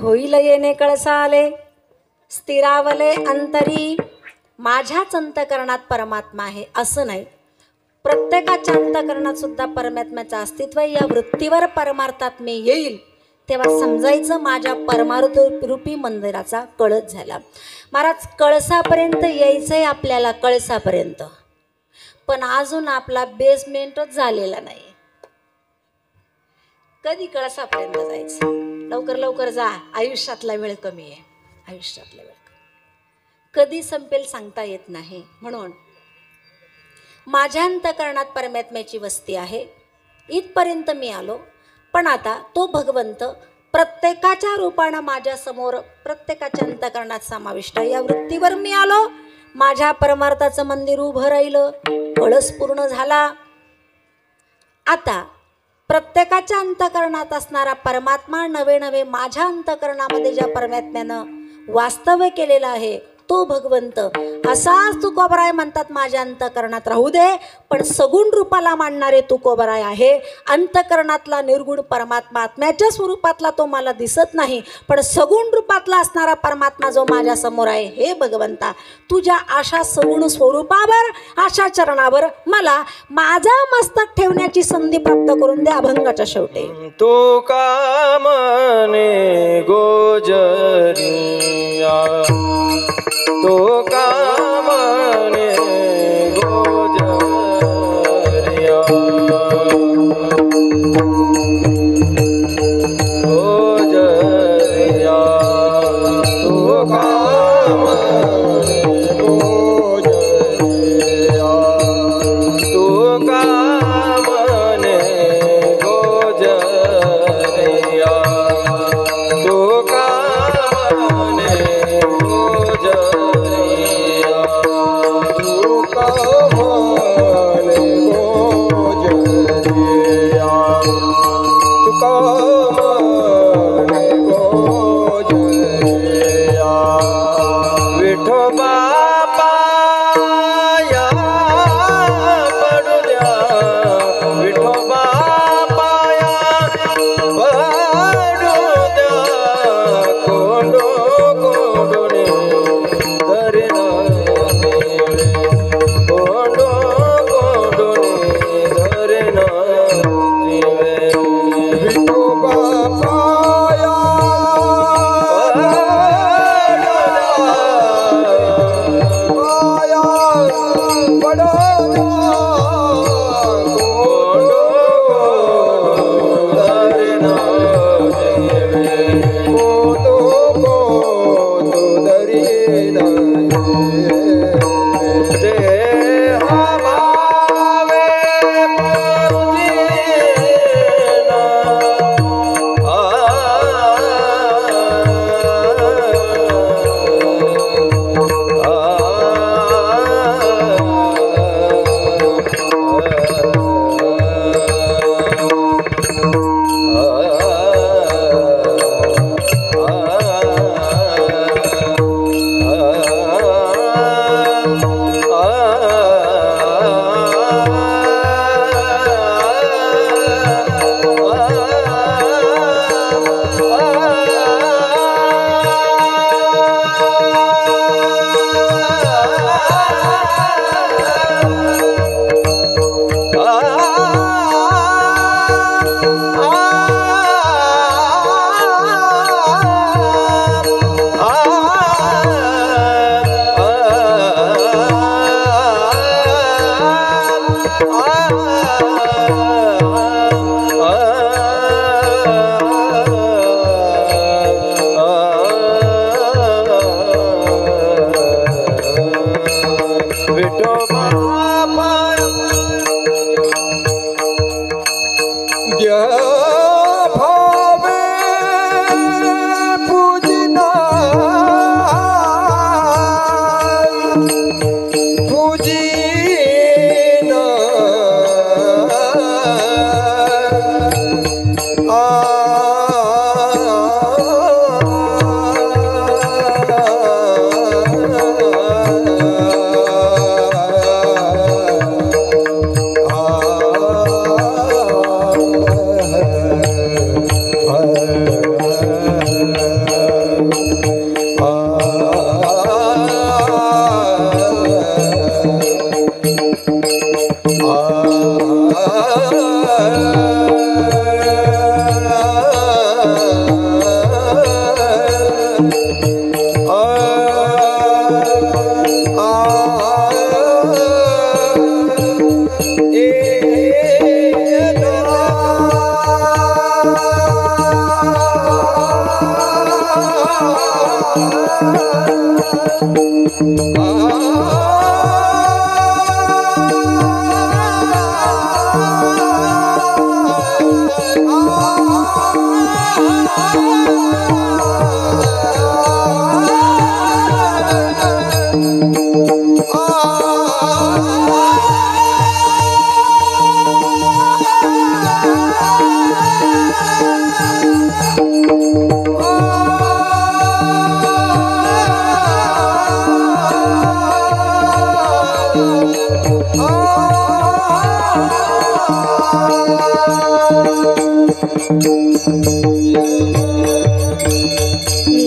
होईल येणे कळसाले स्थिरावले अंतरी, माझ्याच अंतकरणात परमात्मा आहे असं नाही. प्रत्येकाच्या अंतकरणात सुद्धा परमात्म्याचं अस्तित्व आहे. या वृत्तीवर परमार्थात मी येईल तेव्हा समजायचं माझ्या परमार्थ रूपी मंदिराचा कळस झाला. महाराज, कळसापर्यंत यायचंय आपल्याला, कळसापर्यंत, पण अजून आपला बेसमेंटच झालेला नाही. कधी कळसापर्यंत जायचं? लवकर लवकर जा, आयुष्यातला वेळ कमी आहे. आयुष्यातला वेळ कधी संपेल सांगता येत नाही. म्हणून माझ्या अंतकरणात परमात्म्याची वस्ती आहे, इथपर्यंत मी आलो. पण आता तो भगवंत प्रत्येकाच्या रूपानं माझ्या समोर, प्रत्येकाच्या अंतकरणात समाविष्ट आहे. या वृत्तीवर मी आलो, माझ्या परमार्थाचं मंदिर उभं राहिलं, कळस पूर्ण झाला. आता प्रत्येकाच्या अंतकरणात असणारा परमात्मा नवे नवे माझ्या अंतकरणामध्ये ज्या परमात्म्यानं वास्तव्य केलेलं आहे तो भगवंत असाच तुकोबराय म्हणतात माझ्या अंतकरणात राहू दे. पण सगुण रूपाला मानणारे तुकोबराय आहे. अंतकरणातला निर्गुण परमात्मा, आत्म्याच्या स्वरूपातला तो मला दिसत नाही, पण सगुण रूपातला असणारा परमात्मा जो माझ्या समोर आहे, हे भगवंता तुझ्या अशा सगुण स्वरूपावर, अशा चरणावर मला माझा मस्तक ठेवण्याची संधी प्राप्त करून दे अभंगाच्या शेवटी. तो कामने गोजरिया, तो कामने गोजरिया, गोजरिया, तो कामने गोजरिया, तो कामने गोजरिया, तो कामने गोजरिया.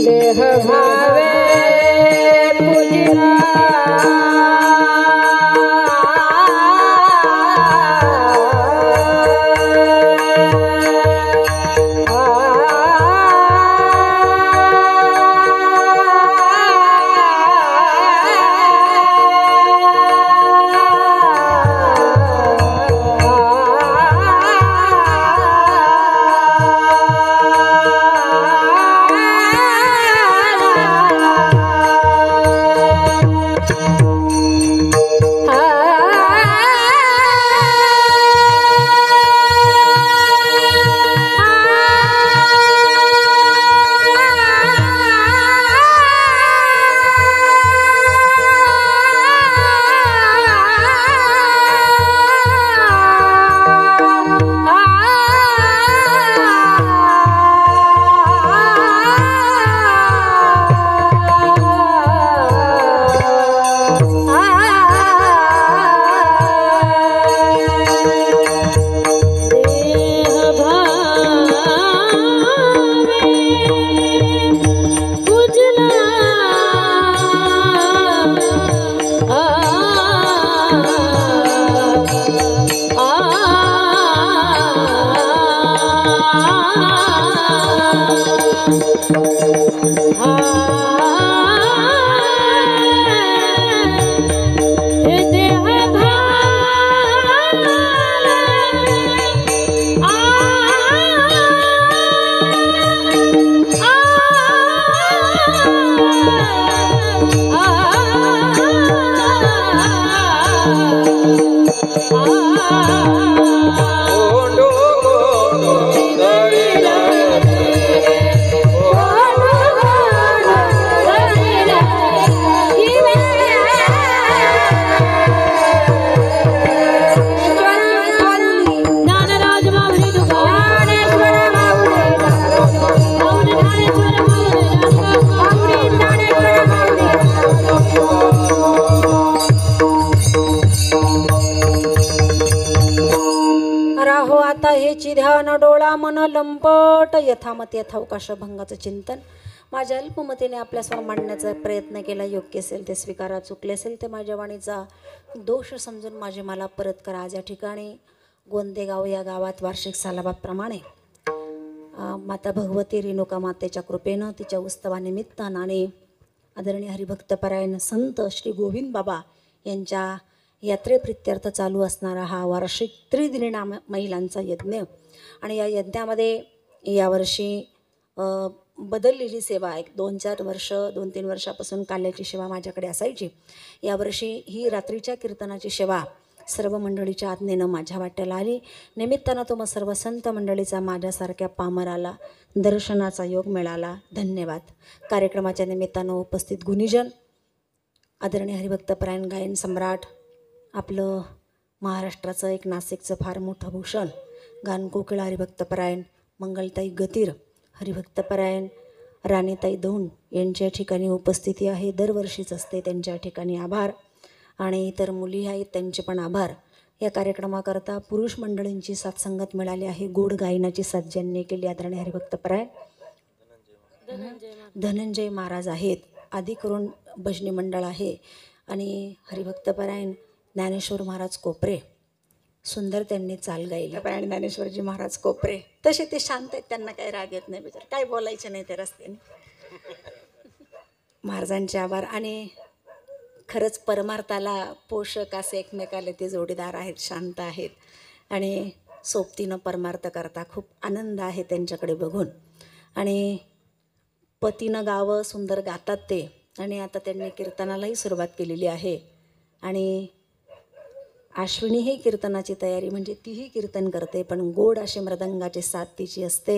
देह भावे पूजना ध्यान डोळा मन लंपट यथामत यथावकाश भंगाचं चिंतन माझ्या अल्पमतीने आपल्यासमोर मांडण्याचा प्रयत्न केला. योग्य असेल ते स्वीकारा, चुकले असेल ते माझ्या वाणीचा दोष समजून माझे मला परत करा. आज या ठिकाणी गोंदेगाव या गावात वार्षिक सालाबाप्रमाणे माता भगवती रेणुका मातेच्या कृपेनं तिच्या उत्सवानिमित्तानं आणि आदरणीय हरिभक्तपरायण संत श्री गोविंद बाबा यांच्या यात्रेप्रित्यर्थ चालू असणारा हा वार्षिक त्रिदिनी महिलांचा यज्ञ आणि या यज्ञामध्ये यावर्षी बदललेली सेवा एक 2-3 वर्षापासून काल्याची सेवा माझ्याकडे असायची. यावर्षी ही रात्रीच्या कीर्तनाची सेवा सर्व मंडळीच्या आज्ञेनं माझ्या वाट्याला आली. निमित्तानं तो मग सर्व संत मंडळीचा माझ्यासारख्या पामराला दर्शनाचा योग मिळाला. धन्यवाद. कार्यक्रमाच्या निमित्तानं उपस्थित गुणीजन, आदरणीय हरिभक्तपरायण गायन सम्राट, आपलं महाराष्ट्राचं एक नाशिकचं फार मोठं भूषण गानकोकिळा हरिभक्तपरायण मंगलताई गतीर, हरिभक्तपरायण राणीताई दौंड यांच्या ठिकाणी उपस्थिती आहे. दरवर्षीच असते. त्यांच्या ठिकाणी आभार. आणि इतर मुली आहेत त्यांचे पण आभार. या कार्यक्रमाकरता पुरुष मंडळींची साथसंगत मिळाली आहे. गोड गायनाची साथ ज्यांनी केली आदरणीय हरिभक्तपरायण धनंजय महाराज आहेत. आदी करून भजनी मंडळ आहे आणि हरिभक्तपरायण ज्ञानेश्वर महाराज कोपरे सुंदर त्यांनी चाल गायली. परायण ज्ञानेश्वरजी महाराज कोपरे तसे ते शांत आहेत, त्यांना काही राग येत नाही. बिचार काय बोलायचं नाही ते रस्त्याने. महाराजांचे आभार. आणि खरंच परमार्थाला पोषक असे एकमेकाला ते जोडीदार आहेत, शांत आहेत आणि सोबतीनं परमार्थ करता. खूप आनंद आहे त्यांच्याकडे बघून. आणि पतीनं गावं सुंदर गातात ते. आणि आता त्यांनी कीर्तनालाही सुरुवात केलेली आहे. आणि अश्विनी ही कीर्तनाची तयारी, म्हणजे तीही कीर्तन करते पण गोड अशी मृदंगाची साथ तिची असते.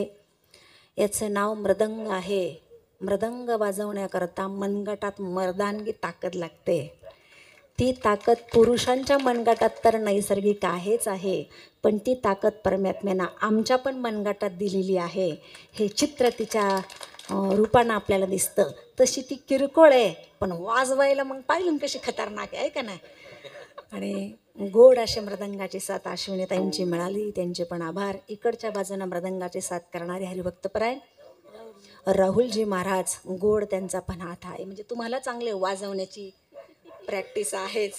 याचं नाव मृदंग आहे. मृदंग वाजवण्याकरता मनगटात मर्दानगी ताकद लागते. ती ताकद पुरुषांच्या मनगटात तर नैसर्गिक आहेच आहे, पण ती ताकद परमात्म्यानं आमच्या पण मनगटात दिलेली आहे. हे चित्र तिच्या रूपानं आपल्याला दिसतं. तशी ती किरकोळ आहे पण वाजवायला मग पाहिलं कशी खतरनाक आहे का नाही. आणि गोड असे मृदंगाची साथ अश्विनीताईंची मिळाली, त्यांचे पण आभार. इकडच्या बाजूनं मृदंगाची साथ करणारे हरिभक्तपरायण राहुलजी महाराज, गोड त्यांचा पण हात आहे. म्हणजे तुम्हाला चांगले वाजवण्याची प्रॅक्टिस आहेच.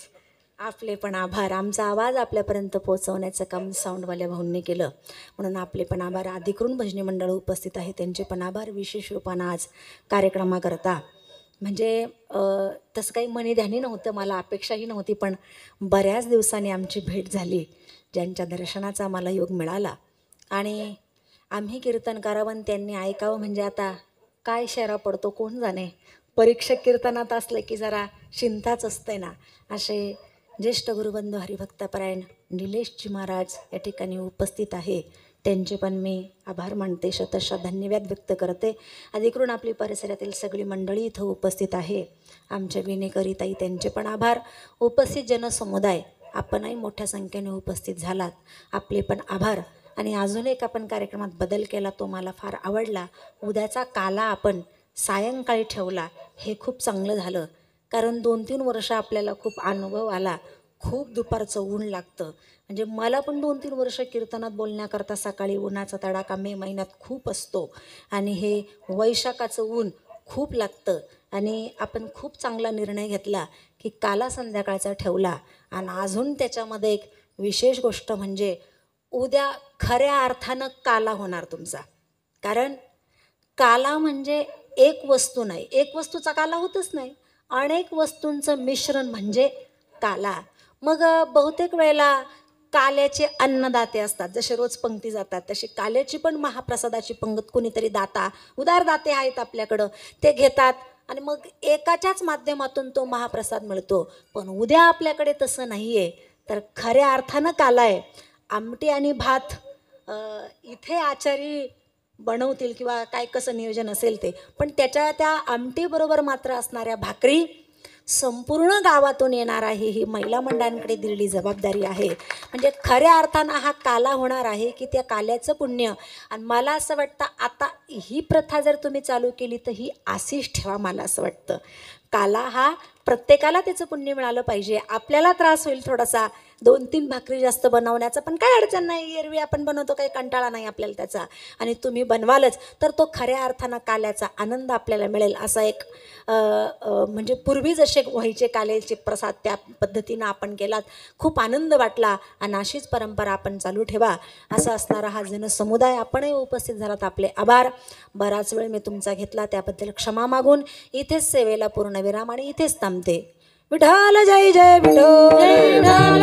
आपले पण आभार. आमचा आवाज आपल्यापर्यंत पोहोचवण्याचं काम साऊंडवाल्या भाऊंनी केलं, म्हणून आपले पण आभार. अधिकृत भजनी मंडळ उपस्थित आहे, त्यांचे पण आभार. विशेष रूपानं आज कार्यक्रमाकरता म्हणजे तसं काही मनीध्यानी नव्हतं, मला अपेक्षाही नव्हती, पण बऱ्याच दिवसांनी आमची भेट झाली, ज्यांच्या दर्शनाचा आम्हाला योग मिळाला. आणि आम्ही कीर्तन करावं आणि त्यांनी ऐकावं म्हणजे आता काय शेरा पडतो कोण जाणे. परीक्षक कीर्तनात असलं की जरा चिंताच असते ना. असे ज्येष्ठ गुरुबंधू हरिभक्तपरायण निलेशजी महाराज या ठिकाणी उपस्थित आहे, त्यांचे पण मी आभार मानते, शतशः धन्यवाद व्यक्त करते. अधिकृत आपली परिसरातील सगळी मंडळी इथं उपस्थित आहे. आमच्या विनेकरीताई, त्यांचे पण आभार. उपस्थित जनसमुदाय, आपणही मोठ्या संख्येने उपस्थित झालात, आपले पण आभार. आणि अजून एक आपण कार्यक्रमात बदल केला, तो मला फार आवडला. उद्याचा काला आपण सायंकाळी ठेवला, हे खूप चांगलं झालं. कारण 2-3 वर्ष आपल्याला खूप अनुभव आला, खूप दुपारचं ऊन लागतं. म्हणजे मला पण 2-3 वर्ष कीर्तनात बोलण्याकरता सकाळी उन्हाचा तडाखा मे महिन्यात खूप असतो आणि हे वैशाखाचं ऊन खूप लागतं. आणि आपण खूप चांगला निर्णय घेतला की काला संध्याकाळचा ठेवला. आणि अजून त्याच्यामध्ये एक विशेष गोष्ट म्हणजे उद्या खऱ्या अर्थानं काला होणार तुमचा. कारण काला म्हणजे एक वस्तू नाही, एक वस्तूचा काला होतच नाही, अनेक वस्तूंचं मिश्रण म्हणजे काला. मग बहुतेक वेळेला काल्याचे अन्नदाते असतात, जसे रोज पंक्ती जातात तशी काल्याची पण महाप्रसादाची पंगत कोणीतरी दाता, उदार दाते आहेत आपल्याकडं, ते घेतात आणि मग एकाच्याच माध्यमातून तो महाप्रसाद मिळतो. पण उद्या आपल्याकडे तसं नाही आहे, तर खऱ्या अर्थानं काला आहे. आमटी आणि भात इथे आचारी बनवतील किंवा काय कसं नियोजन असेल ते, पण त्या आमटीबरोबर मात्र असणाऱ्या भाकरी संपूर्ण गावातून येणार आहे. ही महिला मंडळांकडे दिलेली जबाबदारी आहे. म्हणजे खऱ्या अर्थानं हा काला होणार आहे की त्या काल्याचं पुण्य. आणि मला असं वाटतं आता ही प्रथा जर तुम्ही चालू केली तर ही आशिष ठेवा. मला असं वाटतं काला हा प्रत्येकाला त्याचं पुण्य मिळालं पाहिजे. आपल्याला त्रास होईल थोडासा 2-3 भाकरी जास्त बनवण्याचा, पण काय अडचण नाही, एरवी आपण बनवतो, काही कंटाळा नाही आपल्याला त्याचा. आणि तुम्ही बनवालच तर तो खऱ्या अर्थानं काल्याचा आनंद आपल्याला मिळेल. असा एक म्हणजे पूर्वी जसे व्हायचे काल्याचे प्रसाद त्या पद्धतीनं आपण केलात, खूप आनंद वाटला. आणि अशीच परंपरा आपण चालू ठेवा. असा असणारा हा जनसमुदाय, आपणही उपस्थित झालात, आपले आभार. बराच वेळ मी तुमचा घेतला त्याबद्दल क्षमा मागून इथेच सेवेला पूर्णविराम आणि इथेच थांबते. विठ्ठल जय जय विठ्ठल.